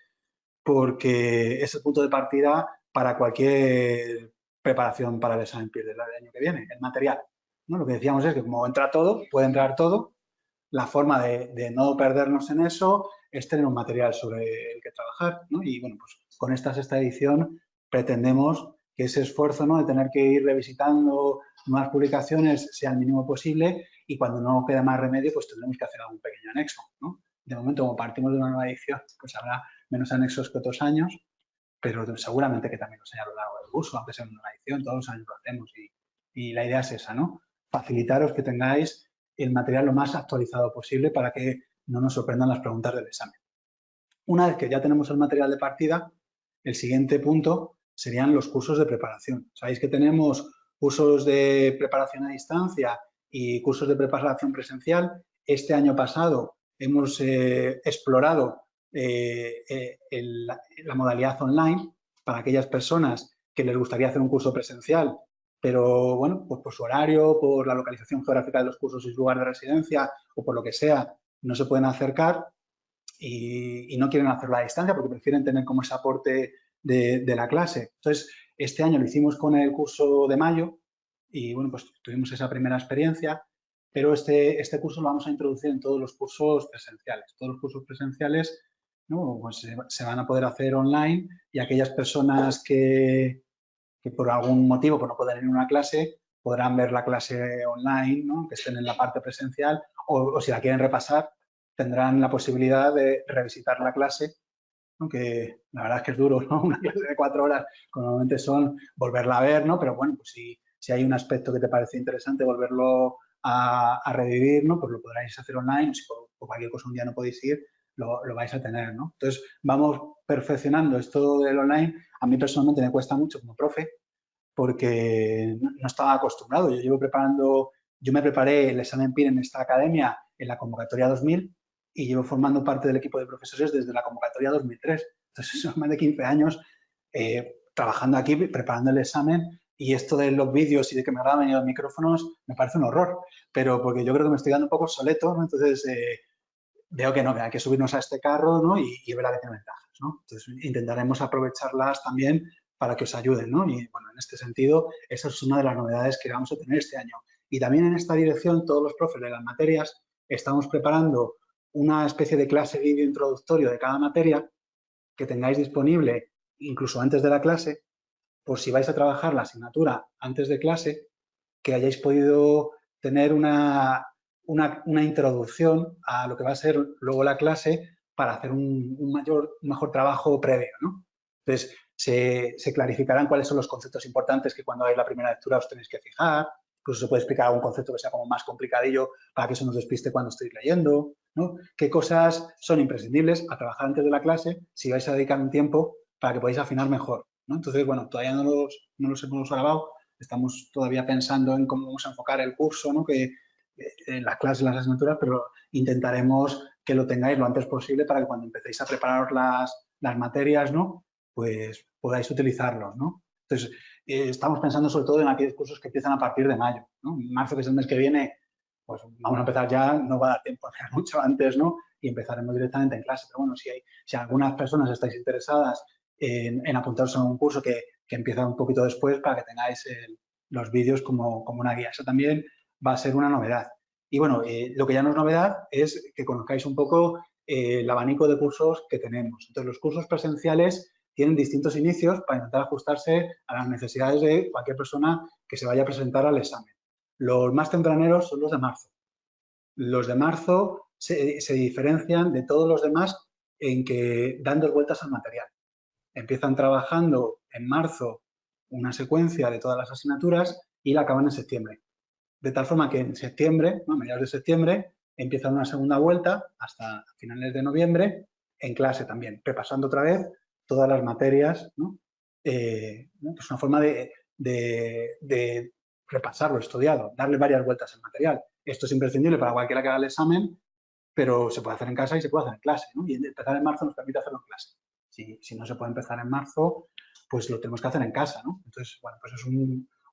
porque es el punto de partida para cualquier preparación para el examen PIR del año que viene, el material, ¿no? Lo que decíamos es que como entra todo, puede entrar todo, la forma de no perdernos en eso es tener un material sobre el que trabajar, ¿no? Y, bueno, pues con esta 6ª edición pretendemos que ese esfuerzo, ¿no?, de tener que ir revisitando nuevas publicaciones sea el mínimo posible y cuando no queda más remedio, pues tendremos que hacer algún pequeño anexo, ¿no? De momento, como partimos de una nueva edición, pues habrá menos anexos que otros años, pero seguramente que también los hay a lo largo del curso, aunque sea en una edición, todos los años lo hacemos y la idea es esa, ¿no? Facilitaros que tengáis el material lo más actualizado posible para que no nos sorprendan las preguntas del examen. Una vez que ya tenemos el material de partida, el siguiente punto serían los cursos de preparación. Sabéis que tenemos cursos de preparación a distancia y cursos de preparación presencial. Este año pasado hemos explorado la modalidad online para aquellas personas que les gustaría hacer un curso presencial, pero, bueno, pues por su horario, por la localización geográfica de los cursos y su lugar de residencia o por lo que sea, no se pueden acercar y no quieren hacerlo a distancia porque prefieren tener como ese aporte de la clase. Entonces, este año lo hicimos con el curso de mayo y, bueno, pues tuvimos esa primera experiencia, pero este curso lo vamos a introducir en todos los cursos presenciales. Todos los cursos presenciales, ¿no? Pues se van a poder hacer online y aquellas personas que por algún motivo pues no pueden ir a una clase, podrán ver la clase online, ¿no? Que estén en la parte presencial, o si la quieren repasar, tendrán la posibilidad de revisitar la clase, aunque la verdad es que es duro, ¿no? Una clase de 4 horas, normalmente son volverla a ver, ¿no? Pero bueno, pues si hay un aspecto que te parece interesante volverlo a revivir, ¿no? Pues lo podréis hacer online, o si por cualquier cosa un día no podéis ir, lo vais a tener, ¿no? Entonces, vamos perfeccionando esto del online. A mí personalmente me cuesta mucho como profe, porque no estaba acostumbrado. Yo me preparé el examen PIR en esta academia en la convocatoria 2000 y llevo formando parte del equipo de profesores desde la convocatoria 2003. Entonces, son más de 15 años trabajando aquí, preparando el examen, y esto de los vídeos y de que me graben y los micrófonos me parece un horror, pero porque yo creo que me estoy dando un poco obsoleto, ¿no? Entonces, veo que no, que hay que subirnos a este carro, ¿no? Y ver a ver tiene ventajas, ¿no? Entonces, intentaremos aprovecharlas también para que os ayuden, ¿no? Y, bueno, en este sentido, esa es una de las novedades que vamos a tener este año. Y también en esta dirección, todos los profes de las materias estamos preparando una especie de clase vídeo introductorio de cada materia que tengáis disponible incluso antes de la clase, por si vais a trabajar la asignatura antes de clase, que hayáis podido tener una introducción a lo que va a ser luego la clase para hacer un mejor trabajo previo, ¿no? Entonces, se clarificarán cuáles son los conceptos importantes que cuando hagáis la primera lectura os tenéis que fijar. Incluso se puede explicar algún concepto que sea como más complicadillo para que eso no os despiste cuando estéis leyendo, ¿no? ¿Qué cosas son imprescindibles a trabajar antes de la clase si vais a dedicar un tiempo para que podáis afinar mejor, ¿no? Entonces, bueno, todavía no los hemos grabado. Estamos todavía pensando en cómo vamos a enfocar el curso, ¿no? En las clases, las asignaturas, pero intentaremos que lo tengáis lo antes posible para que cuando empecéis a prepararos las materias, ¿no? Pues podáis utilizarlos, ¿no? Entonces, estamos pensando sobre todo en aquellos cursos que empiezan a partir de mayo, ¿no? En marzo, que es el mes que viene, pues vamos a empezar ya, no va a dar tiempo a hacer mucho antes, ¿no? Y empezaremos directamente en clase. Pero bueno, si algunas personas estáis interesadas en apuntaros a un curso que empieza un poquito después para que tengáis los vídeos como una guía. Eso también va a ser una novedad. Y bueno, lo que ya no es novedad es que conozcáis un poco el abanico de cursos que tenemos. Entonces, los cursos presenciales tienen distintos inicios para intentar ajustarse a las necesidades de cualquier persona que se vaya a presentar al examen. Los más tempraneros son los de marzo. Los de marzo se diferencian de todos los demás en que dan 2 vueltas al material. Empiezan trabajando en marzo una secuencia de todas las asignaturas y la acaban en septiembre. De tal forma que en septiembre, a mediados de septiembre, empiezan una segunda vuelta hasta finales de noviembre en clase también, repasando otra vez todas las materias, ¿no? Es una forma de repasar lo estudiado, darle varias vueltas al material. Esto es imprescindible para cualquiera que haga el examen, pero se puede hacer en casa y se puede hacer en clase, ¿no? Y empezar en marzo nos permite hacerlo en clase. Si no se puede empezar en marzo, pues lo tenemos que hacer en casa, ¿no? Entonces, bueno, pues es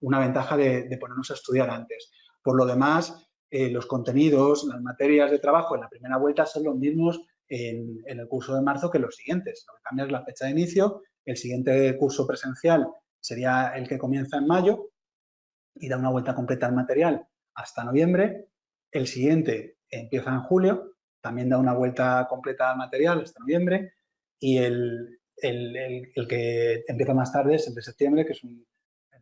una ventaja de ponernos a estudiar antes. Por lo demás, los contenidos, las materias de trabajo en la primera vuelta son los mismos en el curso de marzo que los siguientes. Lo que cambia es la fecha de inicio. El siguiente curso presencial sería el que comienza en mayo y da una vuelta completa al material hasta noviembre. El siguiente empieza en julio, también da una vuelta completa al material hasta noviembre. Y el que empieza más tarde es el de septiembre, que es un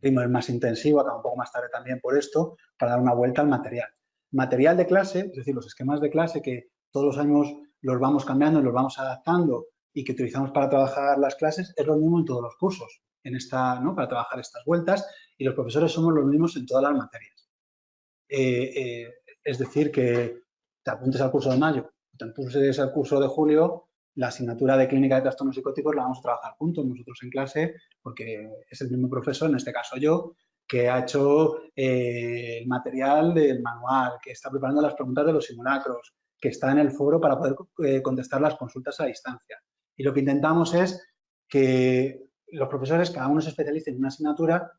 ritmo más intensivo, acaba un poco más tarde también por esto, para dar una vuelta al material. Material de clase, es decir, los esquemas de clase que todos los años los vamos cambiando y los vamos adaptando y que utilizamos para trabajar las clases, es lo mismo en todos los cursos, ¿no? Para trabajar estas vueltas, y los profesores somos los mismos en todas las materias. Es decir, que te apuntes al curso de mayo, te apuntes al curso de julio, la asignatura de clínica de trastornos psicóticos la vamos a trabajar juntos nosotros en clase, porque es el mismo profesor, en este caso yo, que ha hecho el material del manual, que está preparando las preguntas de los simulacros, que está en el foro para poder contestar las consultas a distancia. Y lo que intentamos es que los profesores, cada uno se especialice en una asignatura,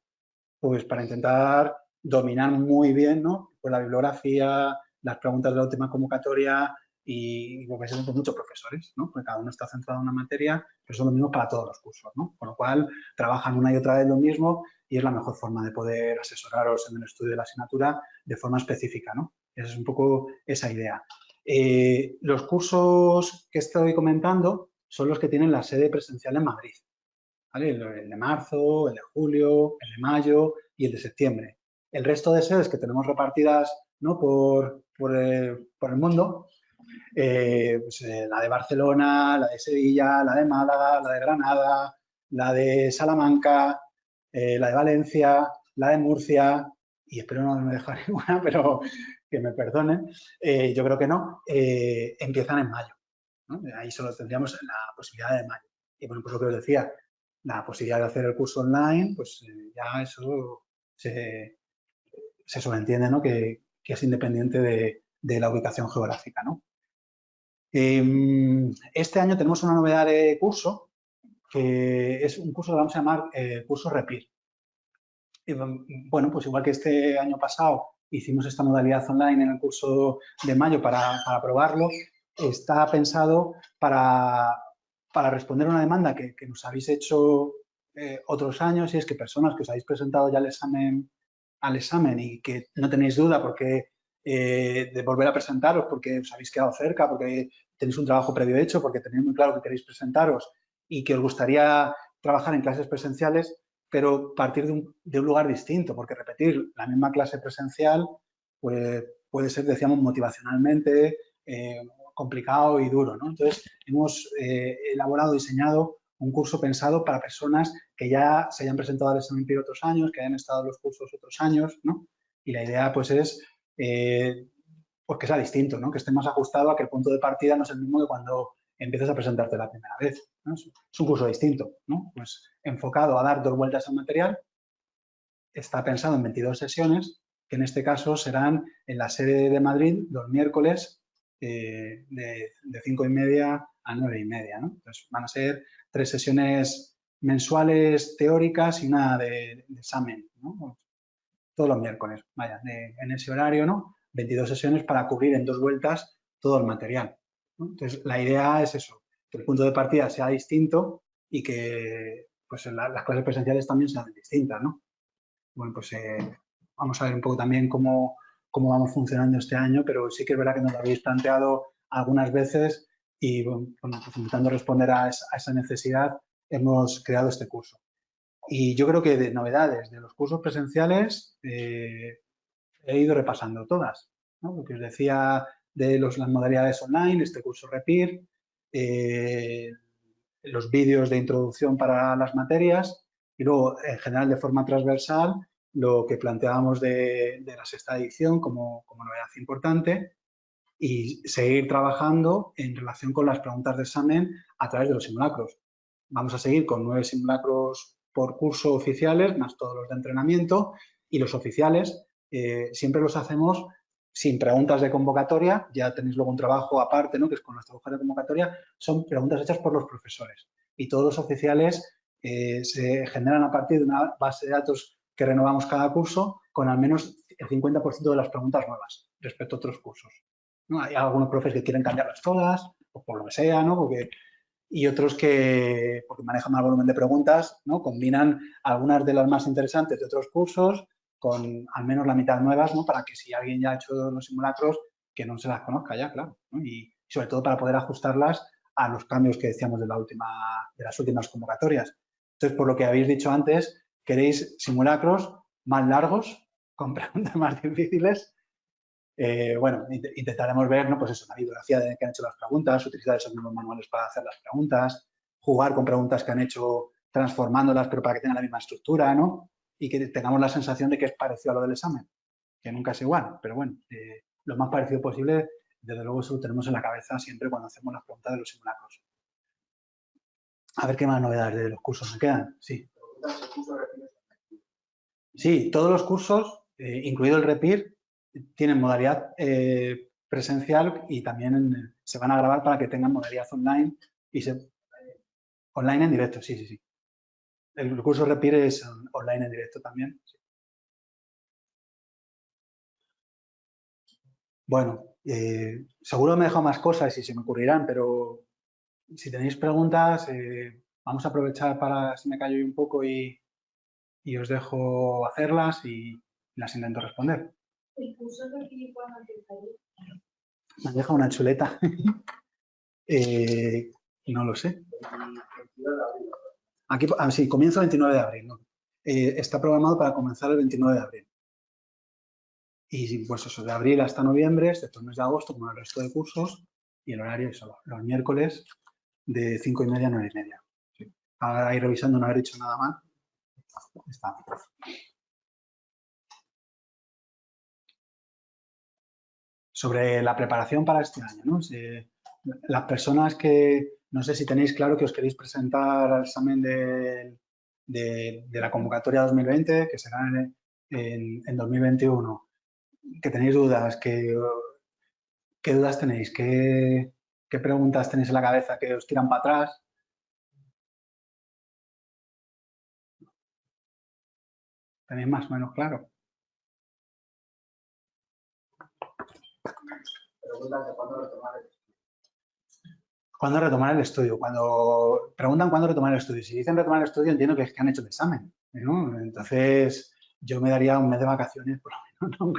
pues para intentar dominar muy bien, ¿no? Pues la bibliografía, las preguntas de la última convocatoria, y lo que se ven muchos profesores, ¿no? Porque cada uno está centrado en una materia, pero son lo mismo para todos los cursos, ¿no? Con lo cual, trabajan una y otra vez lo mismo y es la mejor forma de poder asesoraros en el estudio de la asignatura de forma específica, ¿no? Esa es un poco esa idea. Los cursos que estoy comentando son los que tienen la sede presencial en Madrid, ¿vale? El de marzo, el de julio, el de mayo y el de septiembre. El resto de sedes que tenemos repartidas, ¿no? por el mundo, la de Barcelona, la de Sevilla, la de Málaga, la de Granada, la de Salamanca, la de Valencia, la de Murcia, y espero no me dejar ninguna, pero que me perdonen, yo creo que no, empiezan en mayo, ¿no? Ahí solo tendríamos la posibilidad de mayo. Y bueno, pues lo que os decía, la posibilidad de hacer el curso online, pues ya eso se sobreentiende, ¿no? Que es independiente de la ubicación geográfica, ¿no? Este año tenemos una novedad de curso, que es un curso que vamos a llamar curso REPIR. Bueno, pues igual que este año pasado hicimos esta modalidad online en el curso de mayo para probarlo, está pensado para responder a una demanda que nos habéis hecho otros años, y es que personas que os habéis presentado ya al examen y que no tenéis duda porque de volver a presentaros porque os habéis quedado cerca, porque tenéis un trabajo previo hecho, porque tenéis muy claro que queréis presentaros y que os gustaría trabajar en clases presenciales, pero partir de un lugar distinto, porque repetir la misma clase presencial pues, puede ser, decíamos, motivacionalmente complicado y duro, ¿no? Entonces, hemos elaborado, diseñado un curso pensado para personas que ya se hayan presentado al examen PIR otros años, que hayan estado en los cursos otros años, ¿no? Y la idea, pues, es pues que sea distinto, ¿no? Que esté más ajustado a que el punto de partida no es el mismo que cuando empiezas a presentarte la primera vez, ¿no? Es un curso distinto, ¿no? Pues enfocado a dar 2 vueltas al material. Está pensado en 22 sesiones, que en este caso serán en la sede de Madrid los miércoles de 5:30 a 9:30, ¿no? Entonces, van a ser 3 sesiones mensuales teóricas y una de examen, ¿no? Todos los miércoles, vaya, en ese horario, ¿no? 22 sesiones para cubrir en 2 vueltas todo el material, ¿no? Entonces, la idea es eso, que el punto de partida sea distinto y que pues, las clases presenciales también sean distintas, ¿no? Bueno, pues vamos a ver un poco también cómo vamos funcionando este año, pero sí que es verdad que nos lo habéis planteado algunas veces y, bueno, pues intentando responder a esa necesidad, hemos creado este curso. Y yo creo que de novedades de los cursos presenciales he ido repasando todas, ¿no? Lo que os decía de las modalidades online, este curso REPIR, los vídeos de introducción para las materias y luego, en general, de forma transversal, lo que planteábamos de la sexta edición como novedad importante y seguir trabajando en relación con las preguntas de examen a través de los simulacros. Vamos a seguir con 9 simulacros por curso oficiales, más todos los de entrenamiento, y los oficiales siempre los hacemos sin preguntas de convocatoria. Ya tenéis luego un trabajo aparte, ¿no? Que es con nuestra hoja de convocatoria, son preguntas hechas por los profesores. Y todos los oficiales se generan a partir de una base de datos que renovamos cada curso con al menos el 50% de las preguntas nuevas respecto a otros cursos, ¿no? Hay algunos profes que quieren cambiarlas todas, o por lo que sea, ¿no? Y otros que, porque manejan más volumen de preguntas, ¿no? Combinan algunas de las más interesantes de otros cursos con al menos la mitad nuevas, ¿no? Para que si alguien ya ha hecho los simulacros, que no se las conozca ya, claro, ¿no? Y sobre todo para poder ajustarlas a los cambios que decíamos de las últimas convocatorias. Entonces, por lo que habéis dicho antes, queréis simulacros más largos, con preguntas más difíciles. Bueno, intentaremos ver, ¿no? Pues eso, la bibliografía de que han hecho las preguntas, utilizar esos mismos manuales para hacer las preguntas, jugar con preguntas que han hecho transformándolas, pero para que tengan la misma estructura, ¿no? Y que tengamos la sensación de que es parecido a lo del examen, que nunca es igual, pero bueno, lo más parecido posible, desde luego eso lo tenemos en la cabeza siempre cuando hacemos las preguntas de los simulacros. A ver qué más novedades de los cursos me quedan. Sí. Sí, todos los cursos, incluido el REPIR, tienen modalidad presencial y también se van a grabar para que tengan modalidad online y online en directo, sí, sí, sí. El curso REPIR es online en directo también. Sí. Bueno, Seguro me he dejado más cosas y se me ocurrirán, pero si tenéis preguntas, vamos a aprovechar para, si me callo un poco y os dejo hacerlas y las intento responder. ¿El curso de aquí cuándo empezaría? Me han dejado una chuleta. No lo sé. Aquí, sí, comienza el 29 de abril. ¿No? Está programado para comenzar el 29 de abril. Y pues eso, de abril hasta noviembre, excepto el mes de agosto, como el resto de cursos, y el horario es los miércoles de 5:30 a 9:30. Sí. Ahora ir revisando, no haber hecho nada mal. Está. Sobre la preparación para este año, ¿no? Las personas que, no sé si tenéis claro que os queréis presentar al examen de la convocatoria 2020, que será en 2021, que tenéis dudas, ¿qué dudas tenéis? ¿Qué preguntas tenéis en la cabeza que os tiran para atrás? ¿Tenéis más o menos claro? Preguntas de cuándo retomar el estudio. ¿Cuándo retomar el estudio? Cuando preguntan cuándo retomar el estudio. Si dicen retomar el estudio, entiendo que es que han hecho el examen, ¿no? Entonces, yo me daría un mes de vacaciones, por lo menos, ¿no?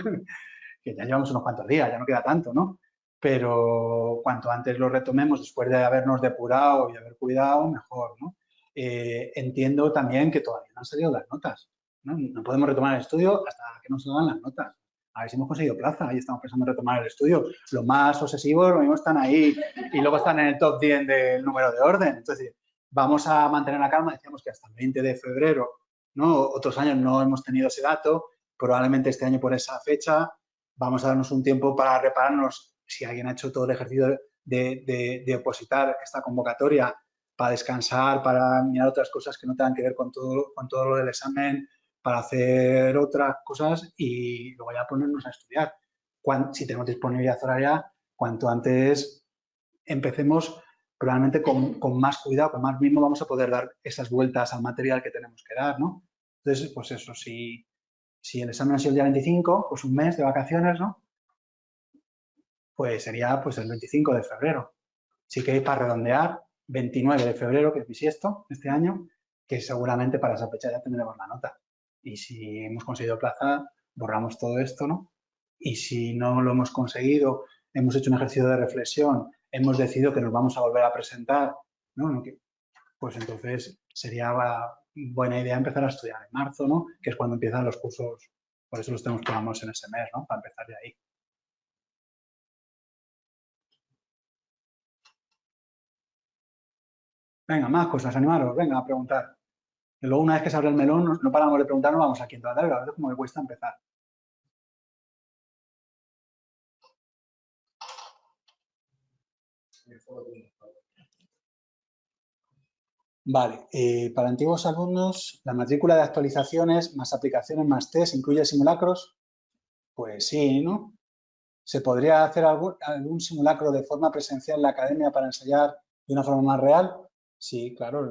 Que ya llevamos unos cuantos días, ya no queda tanto, ¿no? Pero cuanto antes lo retomemos, después de habernos depurado y haber cuidado, mejor, ¿no? Entiendo también que todavía no han salido las notas, ¿no? No podemos retomar el estudio hasta que nos salgan las notas. A ver si hemos conseguido plaza, ahí estamos pensando en retomar el estudio. Los más obsesivos, lo mismo están ahí y luego están en el top 10 del número de orden. Entonces, vamos a mantener la calma. Decíamos que hasta el 20 de febrero, ¿no? Otros años no hemos tenido ese dato, probablemente este año por esa fecha. Vamos a darnos un tiempo para repararnos si alguien ha hecho todo el ejercicio de opositar esta convocatoria, para descansar, para mirar otras cosas que no tengan que ver con todo lo del examen, para hacer otras cosas y luego ya ponernos a estudiar. Si tenemos disponibilidad horaria, cuanto antes empecemos, probablemente con más cuidado, con más mimo, vamos a poder dar esas vueltas al material que tenemos que dar, ¿no? Entonces, pues eso, si el examen ha sido el día 25, pues un mes de vacaciones, ¿no? Pues sería pues el 25 de febrero. Si queréis para redondear, 29 de febrero, que es bisiesto este año, que seguramente para esa fecha ya tendremos la nota. Y si hemos conseguido plaza, borramos todo esto, ¿no? Y si no lo hemos conseguido, hemos hecho un ejercicio de reflexión, hemos decidido que nos vamos a volver a presentar, ¿no? Pues entonces sería buena idea empezar a estudiar en marzo, ¿no? Que es cuando empiezan los cursos, por eso los tenemos programados en ese mes, ¿no? Para empezar de ahí. Venga, más cosas, animaros, venga a preguntar. Y luego una vez que se abre el melón, no paramos de preguntar, no vamos aquí en toda la tarde, a veces como me cuesta empezar. Vale, para antiguos alumnos, la matrícula de actualizaciones más aplicaciones más test incluye simulacros. Pues sí, ¿no? ¿Se podría hacer algún simulacro de forma presencial en la academia para ensayar de una forma más real? Sí, claro,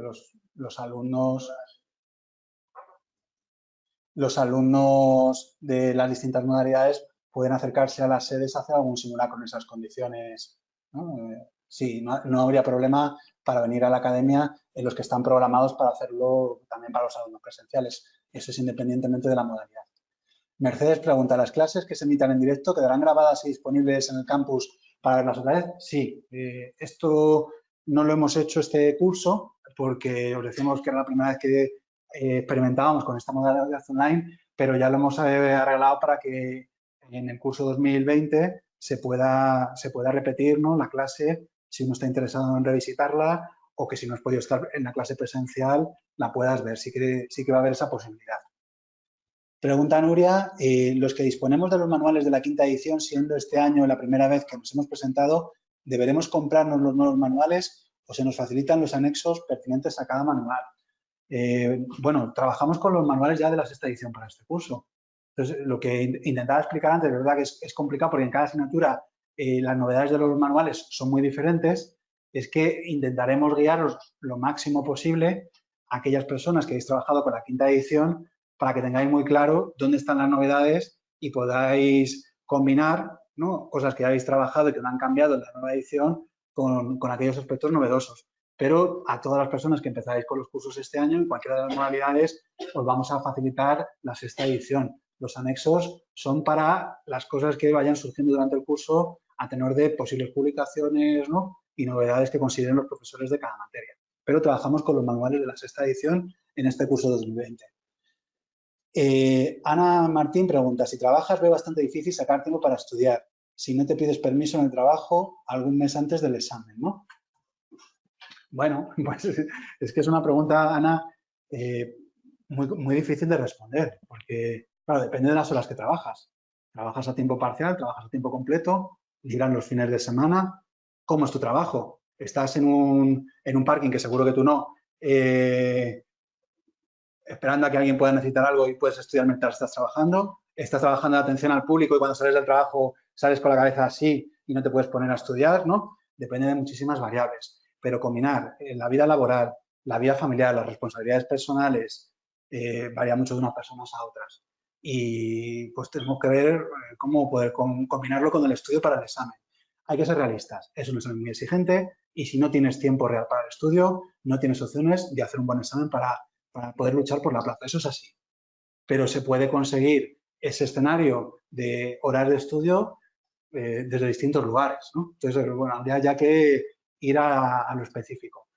los alumnos de las distintas modalidades pueden acercarse a las sedes a hacer algún simulacro en esas condiciones, ¿no? Sí, no habría problema para venir a la academia en los que están programados para hacerlo también para los alumnos presenciales. Eso es independientemente de la modalidad. Mercedes pregunta, ¿las clases que se emitan en directo quedarán grabadas y disponibles en el campus para verlas otra vez? Sí, esto no lo hemos hecho este curso porque os decimos que era la primera vez que experimentábamos con esta modalidad online, pero ya lo hemos arreglado para que en el curso 2020 se pueda repetir, ¿no?, la clase si uno está interesado en revisitarla o que si no has podido estar en la clase presencial la puedas ver. Sí que va a haber esa posibilidad. Pregunta Nuria, los que disponemos de los manuales de la quinta edición, siendo este año la primera vez que nos hemos presentado, ¿deberemos comprarnos los nuevos manuales o se nos facilitan los anexos pertinentes a cada manual? Bueno, trabajamos con los manuales ya de la sexta edición para este curso. Entonces, lo que intentaba explicar antes, de verdad que es complicado porque en cada asignatura las novedades de los manuales son muy diferentes, es que intentaremos guiaros lo máximo posible a aquellas personas que habéis trabajado con la quinta edición para que tengáis muy claro dónde están las novedades y podáis combinar ¿no? Cosas que ya habéis trabajado y que no han cambiado en la nueva edición con aquellos aspectos novedosos. Pero a todas las personas que empezáis con los cursos este año, en cualquiera de las modalidades, os vamos a facilitar la sexta edición. Los anexos son para las cosas que vayan surgiendo durante el curso a tenor de posibles publicaciones, ¿no? Y novedades que consideren los profesores de cada materia. Pero trabajamos con los manuales de la sexta edición en este curso 2020. Ana Martín pregunta, si trabajas veo bastante difícil sacar tiempo para estudiar. Si no te pides permiso en el trabajo algún mes antes del examen, ¿no? Bueno, pues es que es una pregunta, Ana, muy difícil de responder, porque, claro, depende de las horas que trabajas. ¿Trabajas a tiempo parcial? ¿Trabajas a tiempo completo? ¿Ligan los fines de semana? ¿Cómo es tu trabajo? ¿Estás en un parking, que seguro que tú no, esperando a que alguien pueda necesitar algo y puedes estudiar mientras estás trabajando? ¿Estás trabajando en atención al público y cuando sales del trabajo sales con la cabeza así y no te puedes poner a estudiar, ¿no? Depende de muchísimas variables. Pero combinar la vida laboral, la vida familiar, las responsabilidades personales, varía mucho de unas personas a otras. Y pues tenemos que ver cómo poder combinarlo con el estudio para el examen. Hay que ser realistas. Es un examen muy exigente y si no tienes tiempo real para el estudio, no tienes opciones de hacer un buen examen para poder luchar por la plaza. Eso es así. Pero se puede conseguir ese escenario de horas de estudio desde distintos lugares, ¿no? Entonces, bueno, habría ya que ir a lo específico.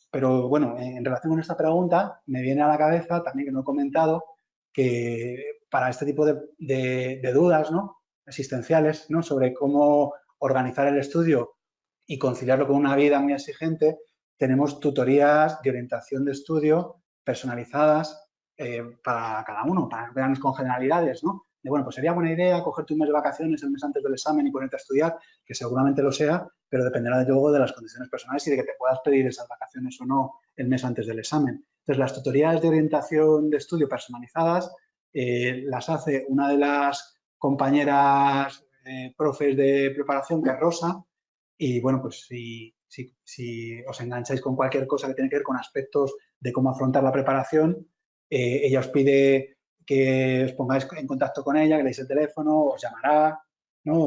Pero, bueno, en relación con esta pregunta, me viene a la cabeza, también que no he comentado, que para este tipo de dudas, ¿no? Existenciales, ¿no? Sobre cómo organizar el estudio y conciliarlo con una vida muy exigente, tenemos tutorías de orientación de estudio personalizadas para cada uno, para vernos con generalidades, ¿no? De, bueno, pues sería buena idea cogerte un mes de vacaciones el mes antes del examen y ponerte a estudiar, que seguramente lo sea, pero dependerá luego de las condiciones personales y de que te puedas pedir esas vacaciones o no el mes antes del examen. Entonces, las tutorías de orientación de estudio personalizadas las hace una de las compañeras profes de preparación, que es Rosa, y bueno, pues si os engancháis con cualquier cosa que tiene que ver con aspectos de cómo afrontar la preparación, ella os pide que os pongáis en contacto con ella, que le deis el teléfono, os llamará, ¿no?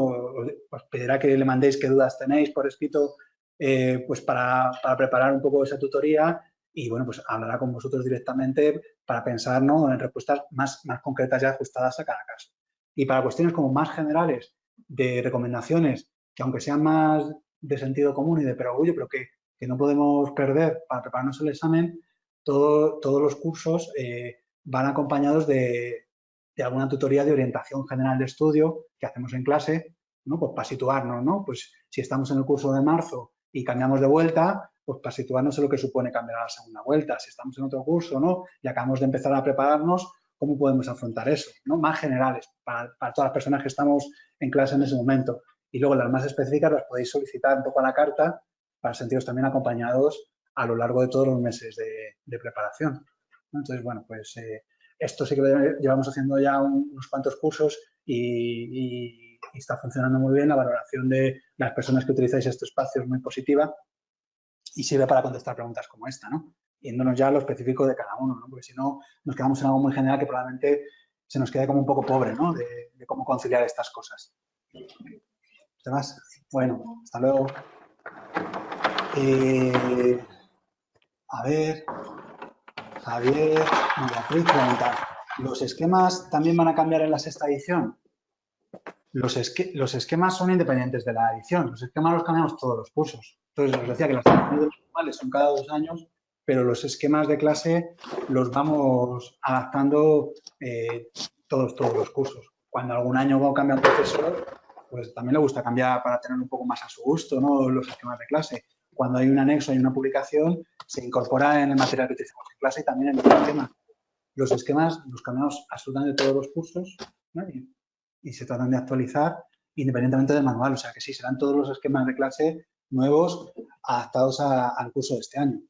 Os pedirá que le mandéis qué dudas tenéis por escrito, pues para preparar un poco esa tutoría y, bueno, pues hablará con vosotros directamente para pensar, ¿no? En respuestas más concretas y ajustadas a cada caso. Y para cuestiones como más generales de recomendaciones, que aunque sean más de sentido común y de perogrullo, pero que no podemos perder para prepararnos el examen, todos los cursos van acompañados de alguna tutoría de orientación general de estudio que hacemos en clase, ¿no? Pues para situarnos, ¿no? Pues si estamos en el curso de marzo y cambiamos de vuelta, pues para situarnos en lo que supone cambiar a la segunda vuelta. Si estamos en otro curso, ¿no? Y acabamos de empezar a prepararnos, ¿cómo podemos afrontar eso? ¿No? Más generales para todas las personas que estamos en clase en ese momento. Y luego las más específicas las podéis solicitar un poco a la carta para sentiros también acompañados a lo largo de todos los meses de preparación. Entonces, bueno, pues esto sí que lo llevamos haciendo ya unos cuantos cursos y está funcionando muy bien. La valoración de las personas que utilizáis este espacio es muy positiva y sirve para contestar preguntas como esta, ¿no? Yéndonos ya a lo específico de cada uno, ¿no? Porque si no, nos quedamos en algo muy general que probablemente se nos quede como un poco pobre, ¿no? De cómo conciliar estas cosas. ¿Demás? Bueno, hasta luego. A ver, Javier, Beatriz pregunta, ¿los esquemas también van a cambiar en la sexta edición? Los esquemas son independientes de la edición, los esquemas los cambiamos todos los cursos. Entonces, os decía que las ediciones normales son cada 2 años, pero los esquemas de clase los vamos adaptando todos los cursos. Cuando algún año cambia un profesor, pues también le gusta cambiar para tener un poco más a su gusto, ¿no? Los esquemas de clase. Cuando hay un anexo, hay una publicación, se incorpora en el material que utilizamos en clase y también en el esquema. Los esquemas los cambiamos absolutamente todos los cursos, ¿no? Y se tratan de actualizar independientemente del manual. O sea que sí, serán todos los esquemas de clase nuevos adaptados al curso de este año.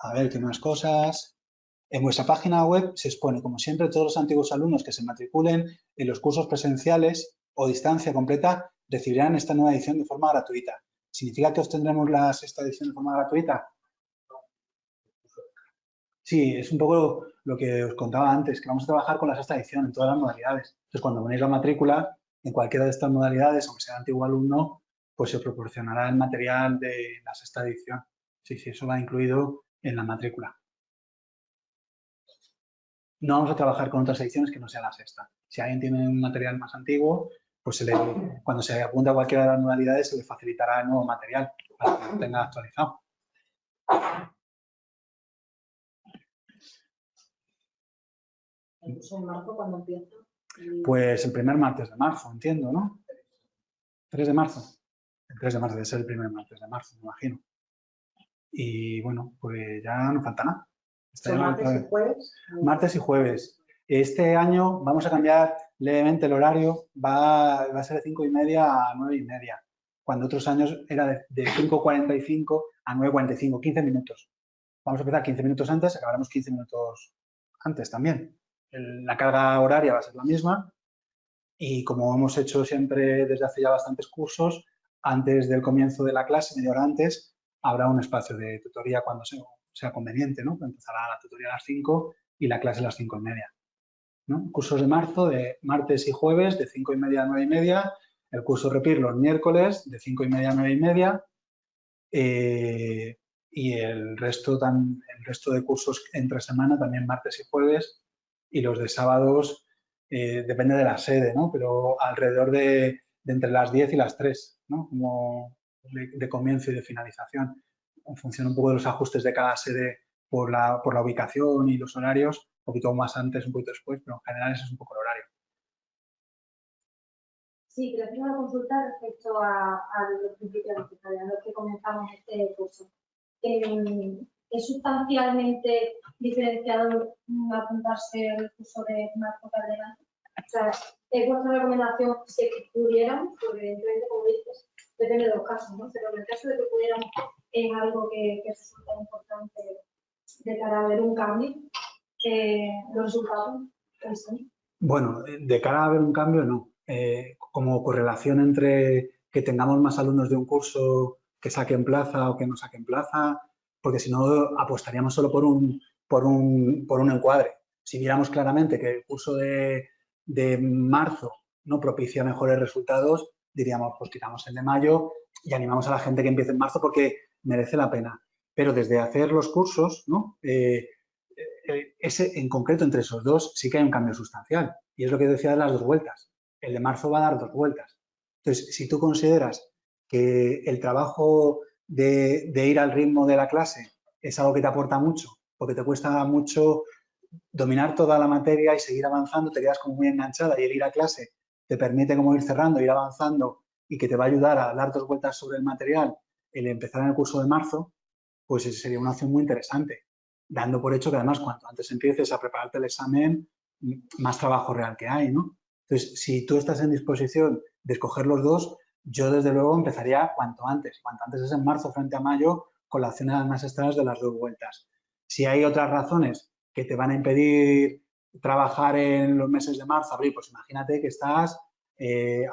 A ver, ¿qué más cosas? En vuestra página web se expone, como siempre, todos los antiguos alumnos que se matriculen en los cursos presenciales o distancia completa recibirán esta nueva edición de forma gratuita. ¿Significa que obtendremos esta edición de forma gratuita? Sí, es un poco lo que os contaba antes, que vamos a trabajar con la sexta edición en todas las modalidades. Entonces, cuando ponéis la matrícula, en cualquiera de estas modalidades, aunque sea antiguo alumno, pues se proporcionará el material de la sexta edición. Sí, sí, eso va incluido en la matrícula. No vamos a trabajar con otras ediciones que no sea la sexta. Si alguien tiene un material más antiguo, pues cuando se apunta a cualquiera de las modalidades se le facilitará el nuevo material para que lo tenga actualizado. ¿El curso en marzo cuándo empieza? Pues el primer martes de marzo, entiendo, ¿no? 3 de marzo. El 3 de marzo debe ser el primer martes de marzo, me imagino. Y bueno, pues ya no falta nada. ¿Son martes y jueves? Martes y jueves. Este año vamos a cambiar levemente el horario. Va a ser de 5:30 a 9:30. Cuando otros años era de 5:45 a 9:45, 15 minutos. Vamos a empezar 15 minutos antes, acabaremos 15 minutos antes también. La carga horaria va a ser la misma y como hemos hecho siempre desde hace ya bastantes cursos, antes del comienzo de la clase, media hora antes, habrá un espacio de tutoría cuando sea conveniente, ¿no? Empezará la tutoría a las 5 y la clase a las 5:30. ¿No? Cursos de marzo de martes y jueves de 5:30 a 9:30. El curso REPIR los miércoles de 5:30 a 9:30. Y el resto de cursos entre semana también martes y jueves. Y los de sábados depende de la sede, ¿no? Pero alrededor de entre las 10 y las 3, ¿no? Como de comienzo y de finalización. En función un poco de los ajustes de cada sede por la ubicación y los horarios, un poquito más antes, un poquito después, pero en general ese es un poco el horario. Sí, quiero hacer una consulta respecto a los principios de los que comenzamos este curso. ¿Es sustancialmente diferenciado apuntarse al curso de marzo que adelante? O sea, es vuestra recomendación si es que pudiéramos, porque evidentemente, como dices, depende de los casos, ¿no? Pero en el caso de que pudiéramos, es algo que resulta importante de cara a ver un cambio, los resultados, ¿sí? Bueno, de cara a ver un cambio, no. Como correlación entre que tengamos más alumnos de un curso que saquen plaza o que no saquen plaza, porque si no apostaríamos solo por un encuadre. Si viéramos claramente que el curso de marzo no propicia mejores resultados, diríamos, pues tiramos el de mayo y animamos a la gente que empiece en marzo porque merece la pena. Pero desde hacer los cursos, ¿no? En concreto, entre esos dos, sí que hay un cambio sustancial. Y es lo que decía de las 2 vueltas. El de marzo va a dar 2 vueltas. Entonces, si tú consideras que el trabajo de ir al ritmo de la clase es algo que te aporta mucho, porque te cuesta mucho dominar toda la materia y seguir avanzando, te quedas como muy enganchada y el ir a clase te permite como ir cerrando, ir avanzando y que te va a ayudar a dar 2 vueltas sobre el material, el empezar en el curso de marzo, pues sería una opción muy interesante, dando por hecho que además cuanto antes empieces a prepararte el examen, más trabajo real que hay, ¿no? Entonces, si tú estás en disposición de escoger los dos, yo desde luego empezaría cuanto antes. Cuanto antes es en marzo frente a mayo, con la opción más extras de las 2 vueltas. Si hay otras razones que te van a impedir trabajar en los meses de marzo, abril, pues imagínate que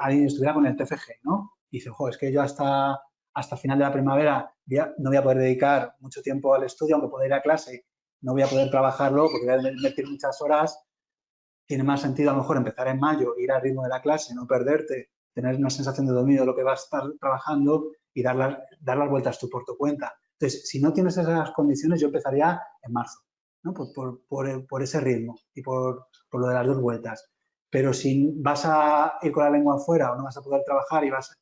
alguien estuviera con el TFG, ¿no? Y dice, es que yo hasta final de la primavera no voy a poder dedicar mucho tiempo al estudio, aunque pueda ir a clase, no voy a poder trabajarlo porque voy a invertir muchas horas. Tiene más sentido a lo mejor empezar en mayo, ir al ritmo de la clase, no perderte, tener una sensación de dominio de lo que vas a estar trabajando y dar las vueltas tú por tu cuenta. Entonces, si no tienes esas condiciones, yo empezaría en marzo, ¿no? Por ese ritmo y por lo de las 2 vueltas. Pero si vas a ir con la lengua afuera o no vas a poder trabajar y vas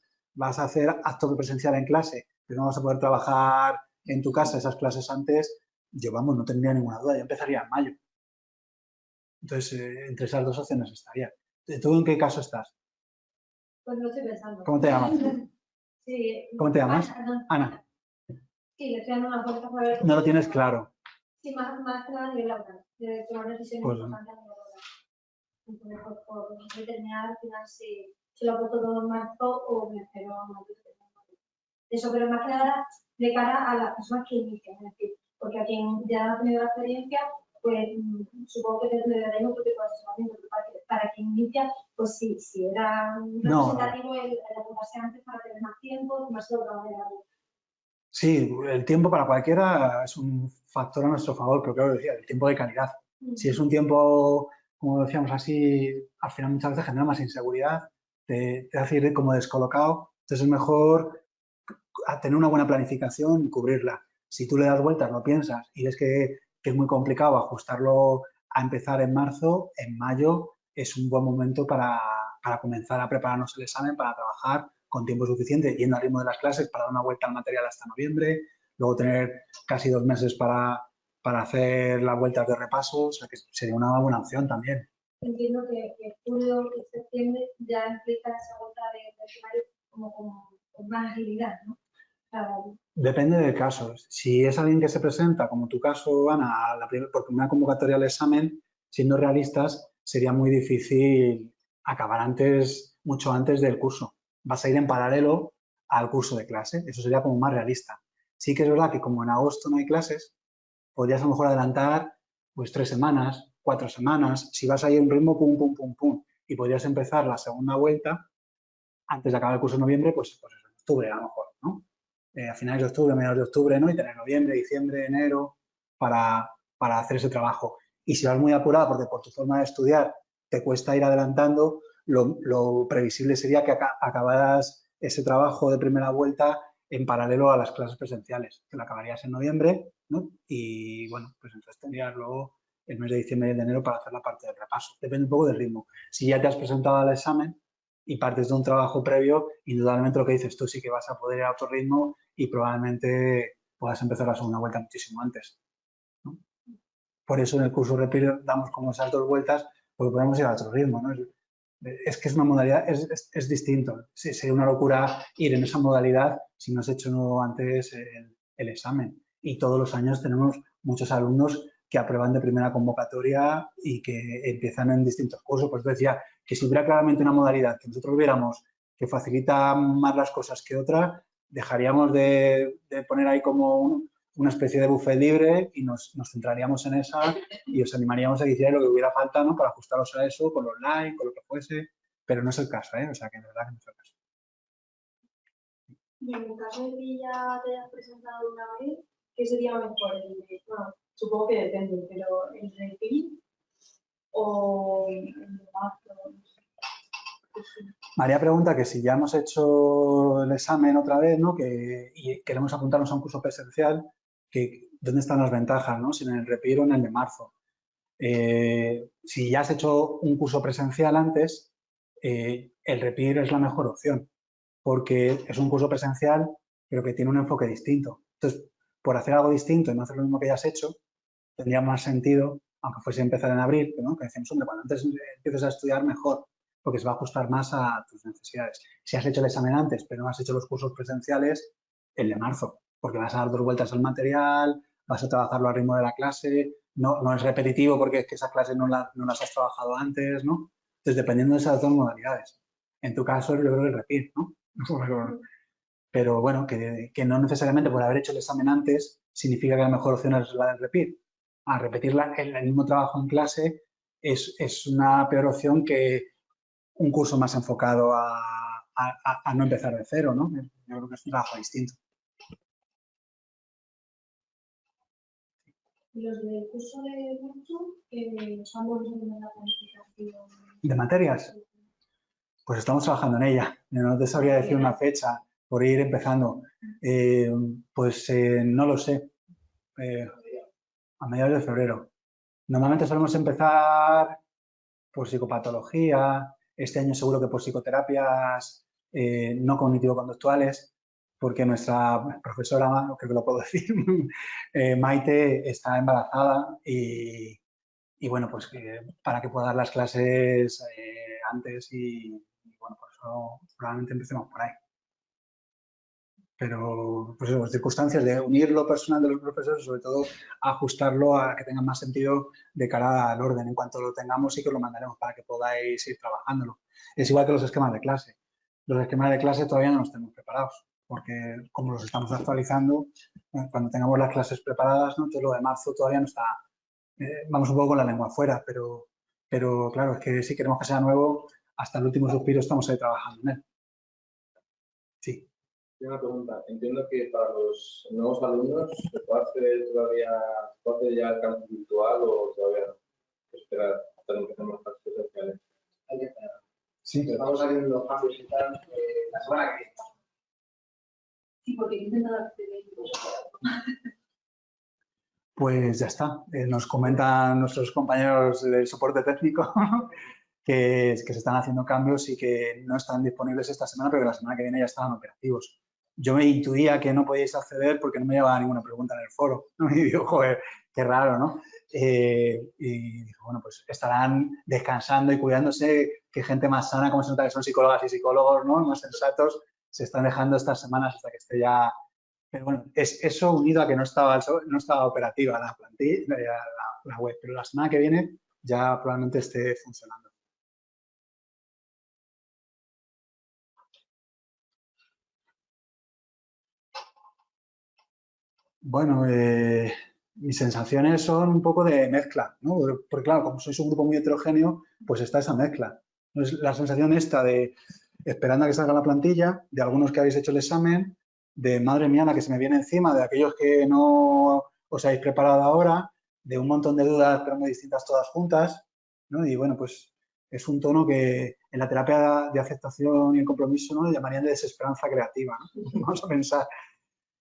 a hacer acto presencial en clase, pero no vas a poder trabajar en tu casa esas clases antes, yo, no tendría ninguna duda, yo empezaría en mayo. Entonces, entre esas 2 opciones estaría. ¿Tú en qué caso estás? Pues lo estoy pensando. ¿Cómo te llamas? Sí. ¿Cómo te llamas? Ana. Sí, le estoy dando una vuelta para ver. No lo tienes claro. Sí, más que nada a nivel laboral, de tomar decisiones importantes a nivel laboral. Entonces, por determinar al final si lo apunto todo en marzo o me espero a mayo. Eso, pero más que nada de cara a las personas que inician, es decir, porque a quien ya ha tenido la experiencia, pues supongo que te daré un tipo de asesoramiento, para quien inicia, pues sí, si era representativo el apuntarse antes para tener más tiempo, tomarse de otra manera. Sí, el tiempo para cualquiera es un factor a nuestro favor, pero claro, decía, el tiempo de calidad. Si es un tiempo, como decíamos así, al final muchas veces genera más inseguridad, te hace ir como descolocado, entonces es mejor tener una buena planificación y cubrirla. Si tú le das vueltas, lo piensas y ves que es muy complicado ajustarlo a empezar en marzo, en mayo es un buen momento para comenzar a prepararnos el examen, para trabajar con tiempo suficiente, yendo al ritmo de las clases, para dar una vuelta al material hasta noviembre, luego tener casi 2 meses para hacer las vueltas de repaso, o sea que sería una buena opción también. Entiendo que julio y septiembre ya empieza esa vuelta de primario como con más agilidad, ¿no? Claro. Depende del caso. Si es alguien que se presenta, como tu caso, Ana, por primera convocatoria al examen, siendo realistas, sería muy difícil acabar antes, mucho antes del curso. Vas a ir en paralelo al curso de clase. Eso sería como más realista. Sí que es verdad que como en agosto no hay clases, podrías a lo mejor adelantar pues 3 semanas, 4 semanas. Si vas a ir en ritmo pum, pum, pum, pum, y podrías empezar la segunda vuelta antes de acabar el curso de noviembre, pues eso, en octubre a lo mejor, ¿no? A finales de octubre, mediados de octubre, ¿no? Y tener noviembre, diciembre, enero para hacer ese trabajo. Y si vas muy apurado porque por tu forma de estudiar te cuesta ir adelantando, lo previsible sería que acabaras ese trabajo de primera vuelta en paralelo a las clases presenciales, que lo acabarías en noviembre, ¿no? Y bueno, pues entonces tendrías luego el mes de diciembre y el de enero para hacer la parte del repaso. Depende un poco del ritmo. Si ya te has presentado al examen y partes de un trabajo previo, indudablemente lo que dices tú sí que vas a poder ir a otro ritmo y probablemente puedas empezar la segunda vuelta muchísimo antes, ¿no? Por eso en el curso Repeat damos como esas 2 vueltas, porque podemos ir a otro ritmo, ¿no? Es que es una modalidad, es distinto. Sí, sería una locura ir en esa modalidad si no has hecho antes el examen. Y todos los años tenemos muchos alumnos que aprueban de primera convocatoria y que empiezan en distintos cursos. Pues decía que si hubiera claramente una modalidad que nosotros viéramos que facilita más las cosas que otra, dejaríamos de poner ahí como una especie de buffet libre y nos centraríamos en esa y os animaríamos a que hicierais lo que hubiera falta, ¿no? Para ajustaros a eso, con lo online, con lo que fuese, pero no es el caso, ¿eh? O sea, que de verdad que no es el caso. Y en el caso de que ya te hayas presentado una vez, ¿qué sería mejor? Bueno, supongo que depende, pero ¿el repeat o el marzo? María pregunta que si ya hemos hecho el examen otra vez, ¿no? Y queremos apuntarnos a un curso presencial, que ¿dónde están las ventajas, ¿no? Si en el Repeat o en el de marzo. Si ya has hecho un curso presencial antes, el Repeat es la mejor opción, porque es un curso presencial, pero que tiene un enfoque distinto. Entonces, por hacer algo distinto y no hacer lo mismo que ya has hecho, tendría más sentido, aunque fuese empezar en abril, ¿no? Que decimos, hombre, cuando antes empieces a estudiar, mejor, porque se va a ajustar más a tus necesidades. Si has hecho el examen antes, pero no has hecho los cursos presenciales, el de marzo, porque vas a dar 2 vueltas al material, vas a trabajarlo al ritmo de la clase, no es repetitivo porque es que esa clase no las has trabajado antes, ¿no? Entonces, dependiendo de esas 2 modalidades. En tu caso, yo creo que el repeat, ¿no? Pero bueno, que no necesariamente por haber hecho el examen antes significa que la mejor opción es la del repeat. A repetir el mismo trabajo en clase es una peor opción que un curso más enfocado a no empezar de cero, ¿no? Yo creo que es un trabajo distinto. Los del curso de marzo, estamos viendo la planificación. ¿De materias? Pues estamos trabajando en ella. No te sabría decir una fecha por ir empezando. No lo sé. A mediados de febrero. Normalmente solemos empezar por psicopatología, este año seguro que por psicoterapias no cognitivo-conductuales, porque nuestra profesora, creo que lo puedo decir, Maite, está embarazada y bueno, pues para que pueda dar las clases antes y bueno, por eso probablemente empecemos por ahí. Pero, pues eso, circunstancias de unir lo personal de los profesores, sobre todo ajustarlo a que tenga más sentido de cara al orden. En cuanto lo tengamos, sí que os lo mandaremos para que podáis ir trabajándolo. Es igual que los esquemas de clase. Los esquemas de clase todavía no los tenemos preparados, porque como los estamos actualizando, cuando tengamos las clases preparadas, ¿no? Entonces lo de marzo todavía no está. Vamos un poco con la lengua afuera, pero claro, es que si queremos que sea nuevo, hasta el último suspiro estamos ahí trabajando en él. Sí. Una pregunta. Entiendo que para los nuevos alumnos se puede hacer ya el campus virtual o todavía no. Esperar hasta que empecemos las presenciales. Hay que esperar. Sí. Estamos haciendo los cambios y tal la semana que viene. Sí, porque intentan acceder. Pues ya está. Nos comentan nuestros compañeros del soporte técnico que se están haciendo cambios y que no están disponibles esta semana, pero que la semana que viene ya estaban operativos. Yo me intuía que no podíais acceder porque no me llevaba ninguna pregunta en el foro. Y digo, joder, qué raro, ¿no? Y dije, bueno, pues estarán descansando y cuidándose, que gente más sana, como se nota que son psicólogas y psicólogos, ¿no? Más sensatos, se están dejando estas semanas hasta que esté ya. Pero bueno, es eso unido a que no estaba operativa la plantilla, la web, pero la semana que viene ya probablemente esté funcionando. Bueno, mis sensaciones son un poco de mezcla, ¿no? Porque claro, como sois un grupo muy heterogéneo, pues está esa mezcla. Entonces, la sensación esta de esperando a que salga la plantilla, de algunos que habéis hecho el examen, de madre mía la que se me viene encima, de aquellos que no os habéis preparado ahora, de un montón de dudas pero muy distintas todas juntas, ¿no? Y bueno, pues es un tono que en la terapia de aceptación y el compromiso, ¿no?, llamarían de desesperanza creativa, ¿no? Vamos a pensar.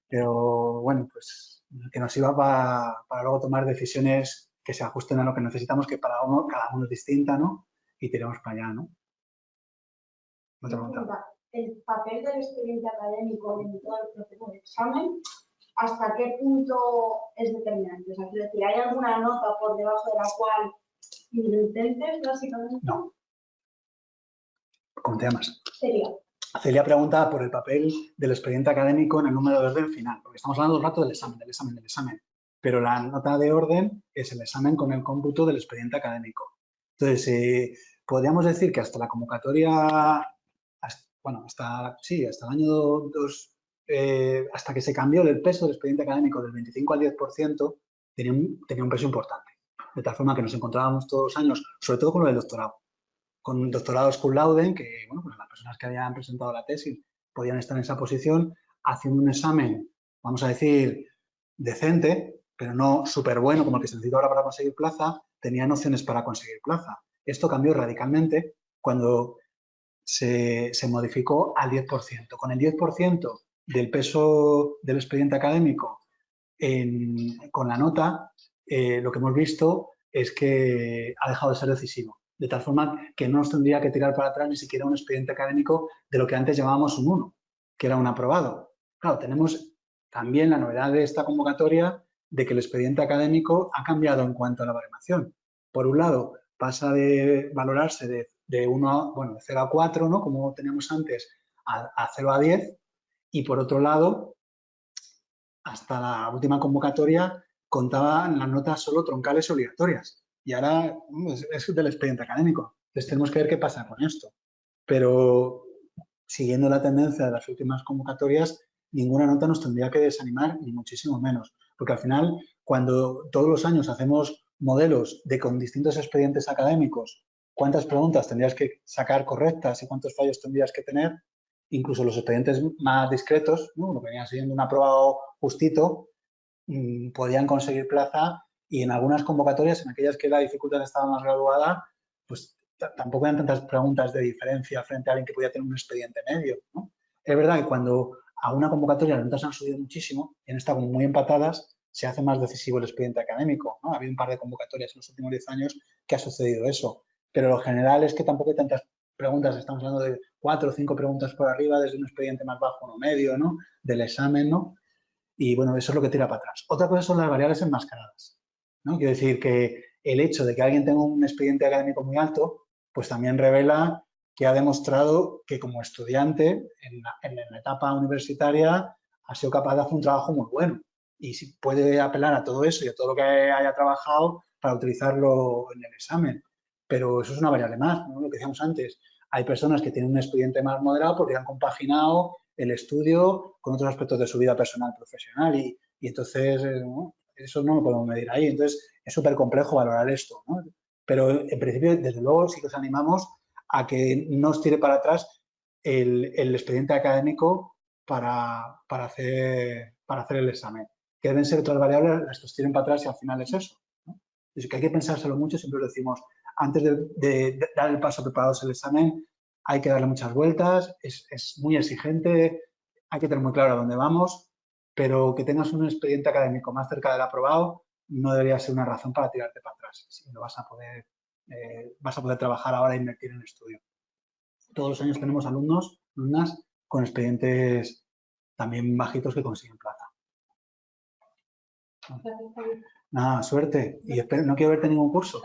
Pero bueno, pues que nos sirva para luego tomar decisiones que se ajusten a lo que necesitamos, que cada uno es distinta, ¿no? Y tiremos para allá, ¿no? Otra pregunta. El papel del expediente académico en todo el proceso de examen, ¿hasta qué punto es determinante? O sea, quiero decir, ¿hay alguna nota por debajo de la cual ni lo intentes, básicamente? No. ¿Cómo te llamas? Celia pregunta por el papel del expediente académico en el número de orden final, porque estamos hablando todo el rato del examen, pero la nota de orden es el examen con el cómputo del expediente académico. Entonces, podríamos decir que hasta la convocatoria, hasta el año 2, hasta que se cambió el peso del expediente académico del 25 al 10%, tenía un peso importante. De tal forma que nos encontrábamos todos los años, sobre todo con lo del doctorado, con doctorados cum laude, que bueno, pues las personas que habían presentado la tesis podían estar en esa posición haciendo un examen, vamos a decir, decente, pero no súper bueno como el que se necesita ahora para conseguir plaza, tenían opciones para conseguir plaza. Esto cambió radicalmente cuando se modificó al 10%. Con el 10% del peso del expediente académico con la nota, lo que hemos visto es que ha dejado de ser decisivo. De tal forma que no nos tendría que tirar para atrás ni siquiera un expediente académico de lo que antes llamábamos un 1, que era un aprobado. Claro, tenemos también la novedad de esta convocatoria de que el expediente académico ha cambiado en cuanto a la baremación. Por un lado, pasa de valorarse de 0 a 4, ¿no?, como teníamos antes, a 0 a 10, y por otro lado, hasta la última convocatoria contaban las notas solo troncales obligatorias y ahora es del expediente académico. Entonces tenemos que ver qué pasa con esto. Pero siguiendo la tendencia de las últimas convocatorias, ninguna nota nos tendría que desanimar, ni muchísimo menos. Porque al final, cuando todos los años hacemos modelos con distintos expedientes académicos, cuántas preguntas tendrías que sacar correctas y cuántos fallos tendrías que tener, incluso los expedientes más discretos, ¿no?, lo que venía siendo un aprobado justito, podían conseguir plaza, y en algunas convocatorias, en aquellas que la dificultad estaba más graduada, pues tampoco eran tantas preguntas de diferencia frente a alguien que podía tener un expediente medio, ¿no? Es verdad que cuando a una convocatoria las notas han subido muchísimo y han estado muy empatadas, se hace más decisivo el expediente académico, ¿no? Ha habido un par de convocatorias en los últimos 10 años que ha sucedido eso, pero lo general es que tampoco hay tantas preguntas. Estamos hablando de 4 o 5 preguntas por arriba, desde un expediente más bajo, uno medio, ¿no?, del examen, ¿no? Y bueno, eso es lo que tira para atrás. Otra cosa son las variables enmascaradas, ¿no? Quiero decir que el hecho de que alguien tenga un expediente académico muy alto, pues también revela que ha demostrado que como estudiante en la etapa universitaria ha sido capaz de hacer un trabajo muy bueno y si puede apelar a todo eso y a todo lo que haya trabajado para utilizarlo en el examen. Pero eso es una variable más, ¿no? Lo que decíamos antes. Hay personas que tienen un expediente más moderado porque han compaginado el estudio con otros aspectos de su vida personal profesional y entonces, ¿no?, eso no lo podemos medir ahí. Entonces, es súper complejo valorar esto, ¿no? Pero en principio, desde luego, sí que os animamos a que no os tire para atrás el expediente académico para hacer el examen. Que deben ser otras variables las que os tiren para atrás y al final es eso, ¿no? Es que hay que pensárselo mucho, siempre lo decimos, antes de dar el paso preparados el examen, hay que darle muchas vueltas, es muy exigente, hay que tener muy claro a dónde vamos, pero que tengas un expediente académico más cerca del aprobado no debería ser una razón para tirarte para atrás. Si no vas a poder trabajar ahora e invertir en estudio. Todos los años tenemos alumnos, alumnas con expedientes también bajitos que consiguen plaza. Nada, suerte. Y espero, no quiero verte en ningún curso.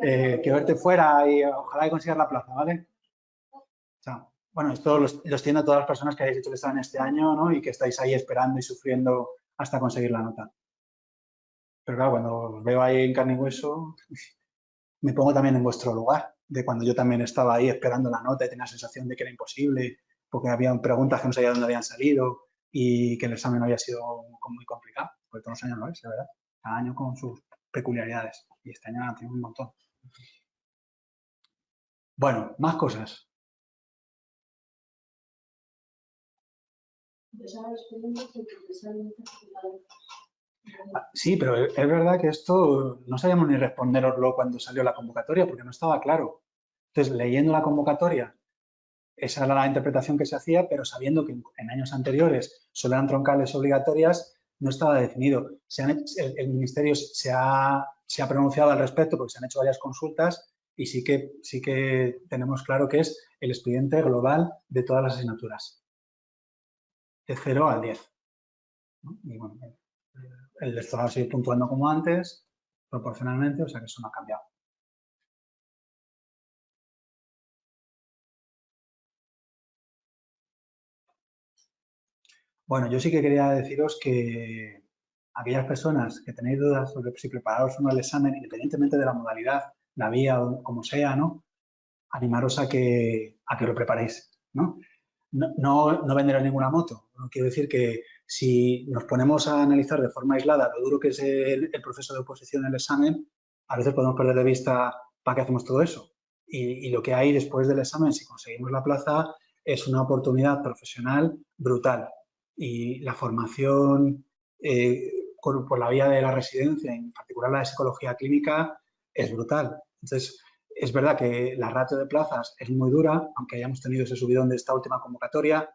Quiero verte fuera y ojalá que consigas la plaza, ¿vale? Chao. Bueno, esto lo extiendo a todas las personas que habéis hecho el examen este año, ¿no? Y que estáis ahí esperando y sufriendo hasta conseguir la nota. Pero claro, cuando os veo ahí en carne y hueso, me pongo también en vuestro lugar, de cuando yo también estaba ahí esperando la nota y tenía la sensación de que era imposible, porque había preguntas que no sabía dónde habían salido y que el examen había sido muy complicado, porque todos los años lo es, de verdad. Cada año con sus peculiaridades. Y este año han tenido un montón. Bueno, más cosas. Sí, pero es verdad que esto no sabíamos ni responderoslo cuando salió la convocatoria, porque no estaba claro. Entonces, leyendo la convocatoria, esa era la interpretación que se hacía, pero sabiendo que en años anteriores solo eran troncales obligatorias, no estaba definido. El Ministerio se ha pronunciado al respecto porque se han hecho varias consultas y sí que tenemos claro que es el expediente global de todas las asignaturas, de 0 al 10. Y bueno, el lectorado sigue puntuando como antes, proporcionalmente, o sea que eso no ha cambiado. Bueno, yo sí que quería deciros que aquellas personas que tenéis dudas sobre si prepararos o no el examen, independientemente de la modalidad, la vía o como sea, ¿no? Animaros a que lo preparéis, ¿no? No venderos ninguna moto. No quiero decir que si nos ponemos a analizar de forma aislada lo duro que es el proceso de oposición al examen, a veces podemos perder de vista para qué hacemos todo eso. Y lo que hay después del examen, si conseguimos la plaza, es una oportunidad profesional brutal. Y la formación por la vía de la residencia, en particular la de psicología clínica, es brutal. Entonces, es verdad que la ratio de plazas es muy dura, aunque hayamos tenido ese subidón de esta última convocatoria.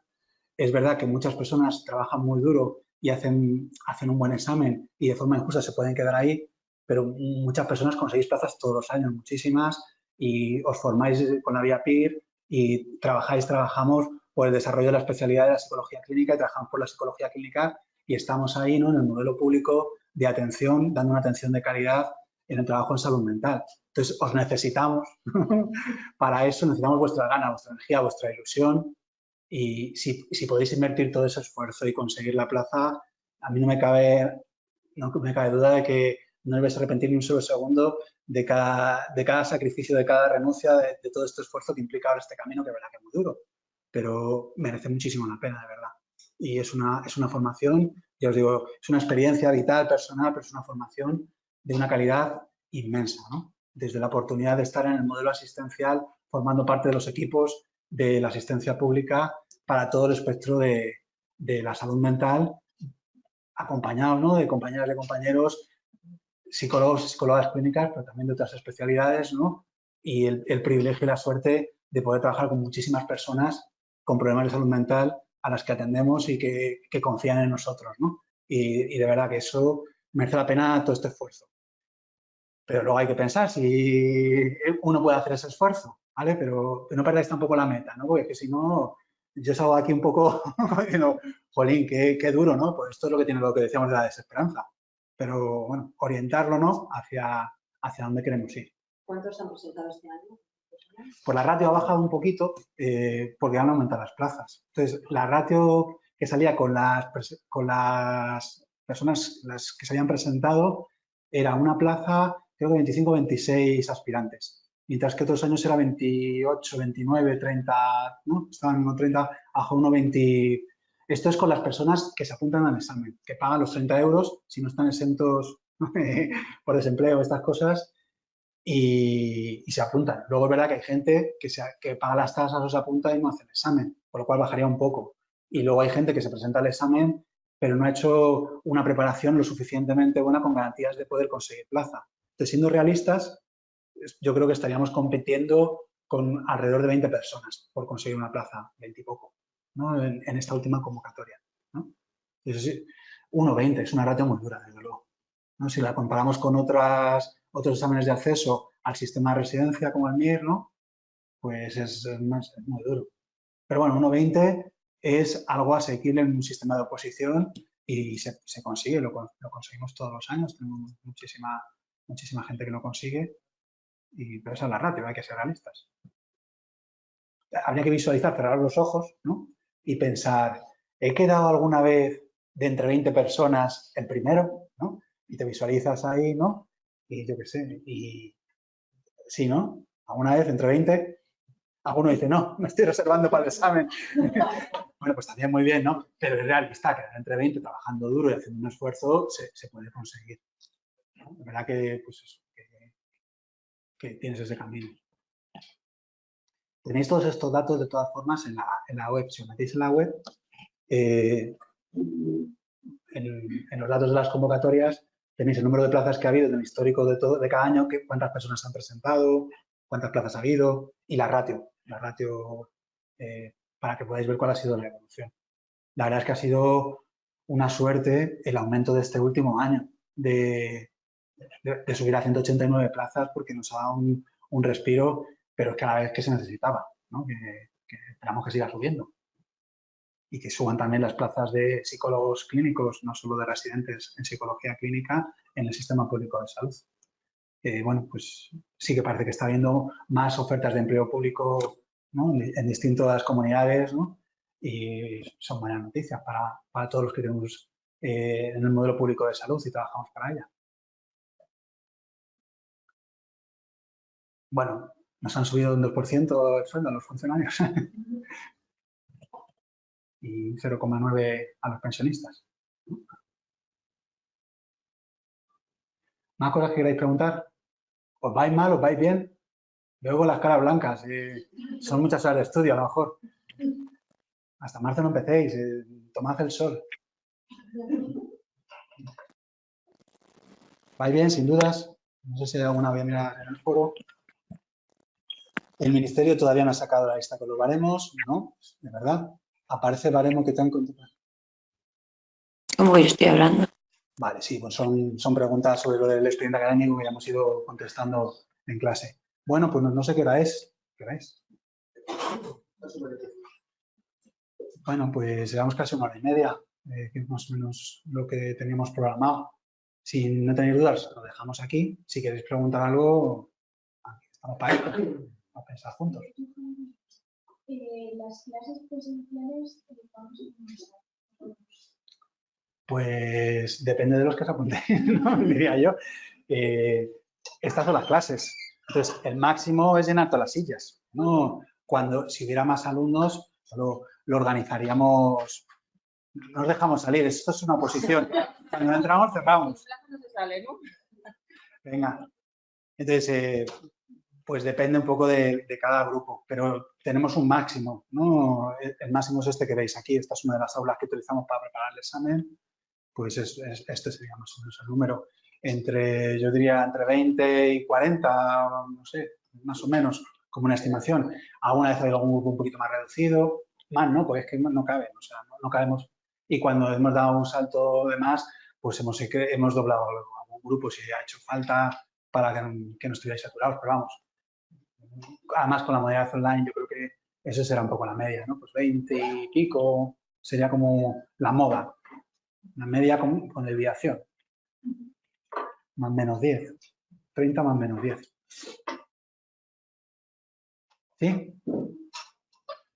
Es verdad que muchas personas trabajan muy duro y hacen un buen examen y de forma injusta se pueden quedar ahí, pero muchas personas conseguís plazas todos los años, muchísimas, y os formáis con la vía PIR y trabajamos por el desarrollo de la especialidad de la psicología clínica y trabajamos por la psicología clínica y estamos ahí, ¿no?, en el modelo público de atención, dando una atención de calidad en el trabajo en salud mental. Entonces, os necesitamos. Para eso necesitamos vuestra gana, vuestra energía, vuestra ilusión. Y si podéis invertir todo ese esfuerzo y conseguir la plaza, a mí no me cabe duda de que no debes arrepentir ni un solo segundo de cada sacrificio, de cada renuncia, de todo este esfuerzo que implica ahora este camino, que es verdad que es muy duro, pero merece muchísimo la pena, de verdad. Y es una formación, ya os digo, es una experiencia vital, personal, pero es una formación de una calidad inmensa, ¿no? Desde la oportunidad de estar en el modelo asistencial, formando parte de los equipos de la asistencia pública para todo el espectro de la salud mental, acompañado, ¿no?, de compañeras y compañeros, psicólogos y psicólogas clínicas, pero también de otras especialidades, ¿no? Y el privilegio y la suerte de poder trabajar con muchísimas personas con problemas de salud mental a las que atendemos y que confían en nosotros, ¿no? Y de verdad que eso merece la pena todo este esfuerzo. Pero luego hay que pensar si uno puede hacer ese esfuerzo, ¿vale? Pero no perdáis tampoco la meta, ¿no? Porque si no, yo salgo aquí un poco diciendo, jolín, qué duro, ¿no? Pues esto es lo que tiene lo que decíamos de la desesperanza. Pero, bueno, orientarlo, ¿no?, hacia dónde queremos ir. ¿Cuántos han presentado este año? Pues la ratio ha bajado un poquito porque han aumentado las plazas. Entonces, la ratio que salía con las personas las que se habían presentado era una plaza, creo que 25 o 26 aspirantes. Mientras que otros años era 28, 29, 30, ¿no? Estaban en 30, bajo 1,20. Esto es con las personas que se apuntan al examen, que pagan los 30 euros si no están exentos por desempleo, estas cosas, y se apuntan. Luego es verdad que hay gente que paga las tasas o se apunta y no hace el examen. con lo cual bajaría un poco. Y luego hay gente que se presenta al examen, pero no ha hecho una preparación lo suficientemente buena con garantías de poder conseguir plaza. Entonces, siendo realistas, yo creo que estaríamos compitiendo con alrededor de 20 personas por conseguir una plaza, 20 y poco, ¿no? en esta última convocatoria, ¿no? Entonces, 1,20 es una ratio muy dura, desde luego, ¿no? Si la comparamos con otros exámenes de acceso al sistema de residencia como el MIR, ¿no? Pues es muy duro. Pero bueno, 1,20 es algo asequible en un sistema de oposición y se consigue, lo conseguimos todos los años, tenemos muchísima gente que lo consigue, pero esa es la ratio, hay que ser realistas. Habría que visualizar, cerrar los ojos, ¿no? Y pensar, ¿he quedado alguna vez de entre 20 personas el primero? ¿No? Y te visualizas ahí, ¿no? Y yo qué sé, y sí, ¿no? Alguna vez entre 20, alguno dice, no, me estoy reservando para el examen. Bueno, pues también muy bien, ¿no? Pero es realista, quedar entre 20 trabajando duro y haciendo un esfuerzo se puede conseguir, ¿no? De verdad que, pues eso, que tienes ese camino. Tenéis todos estos datos de todas formas en la web. Si os metéis en la web, en los datos de las convocatorias tenéis el número de plazas que ha habido en el histórico de cada año, cuántas personas han presentado, cuántas plazas ha habido y la ratio para que podáis ver cuál ha sido la evolución. La verdad es que ha sido una suerte el aumento de este último año de subir a 189 plazas porque nos ha dado un respiro, pero es que a la vez que se necesitaba, ¿no? que esperamos que siga subiendo. Y que suban también las plazas de psicólogos clínicos, no solo de residentes en psicología clínica, en el sistema público de salud. Bueno, pues sí que parece que está habiendo más ofertas de empleo público, ¿no? en distintas comunidades, ¿no? Y son buenas noticias para todos los que tenemos en el modelo público de salud y trabajamos para ella. Bueno, nos han subido un 2% el sueldo a los funcionarios y 0,9% a los pensionistas. ¿Más cosas que queráis preguntar? ¿Os vais mal? ¿Os vais bien? Veo con las caras blancas. Son muchas horas de estudio, a lo mejor. Hasta marzo no empecéis. Tomad el sol. ¿Vais bien, sin dudas? No sé si hay alguna voy a mirar en el foro. El ministerio todavía no ha sacado la lista con los baremos, ¿no? De verdad. Aparece el baremo que te han contestado. ¿Cómo que yo estoy hablando? Vale, sí, pues son preguntas sobre lo del expediente académico que ya hemos ido contestando en clase. Bueno, pues no sé qué hora es. ¿Qué hora es? Bueno, pues llevamos casi 1 hora y media, que es más o menos lo que teníamos programado. Si no tenéis dudas, lo dejamos aquí. Si queréis preguntar algo, aquí estamos para esto, para pensar juntos. Las clases presenciales, Pues depende de los que se apunten, ¿no? Diría yo. Estas son las clases. Entonces, el máximo es llenar todas las sillas, ¿no? Si hubiera más alumnos, lo organizaríamos. Nos dejamos salir. Esto es una oposición. Cuando entramos, cerramos. Venga. Entonces, pues depende un poco de cada grupo, pero tenemos un máximo, ¿no? El máximo es este que veis aquí. Esta es una de las aulas que utilizamos para preparar el examen. Pues este sería más o menos el número. Yo diría entre 20 y 40, no sé, más o menos, como una estimación. Alguna vez hay algún grupo un poquito más reducido, más, ¿no? Pues es que no caben, o sea, no cabemos. Y cuando hemos dado un salto de más, pues hemos doblado algún grupo si ha hecho falta para que no estuvierais saturados, pero vamos. Además, con la modalidad online, yo creo que eso será un poco la media, ¿no? Pues 20 y pico sería como la moda. Una media con desviación. Más menos 10. 30 más menos 10. ¿Sí?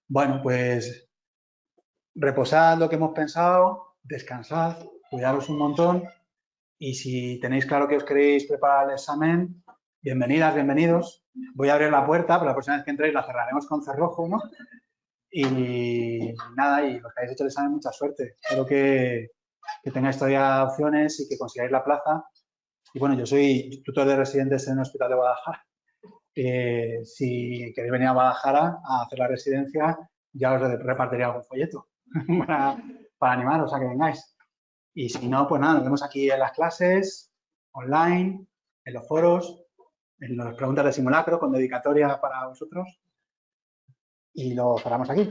Bueno, pues reposad lo que hemos pensado, descansad, cuidaros un montón y si tenéis claro que os queréis preparar el examen, bienvenidas, bienvenidos. Voy a abrir la puerta, pero la próxima vez que entréis la cerraremos con cerrojo, ¿no? Y nada, y los que habéis hecho el examen, mucha suerte. Espero que tengáis todavía opciones y que consigáis la plaza. Y bueno, yo soy tutor de residentes en el Hospital de Guadalajara. Si queréis venir a Guadalajara a hacer la residencia, ya os repartiré algún folleto para animaros a que vengáis. Y si no, pues nada, nos vemos aquí en las clases, online, en los foros, en las preguntas de simulacro con dedicatoria para vosotros y lo cerramos aquí.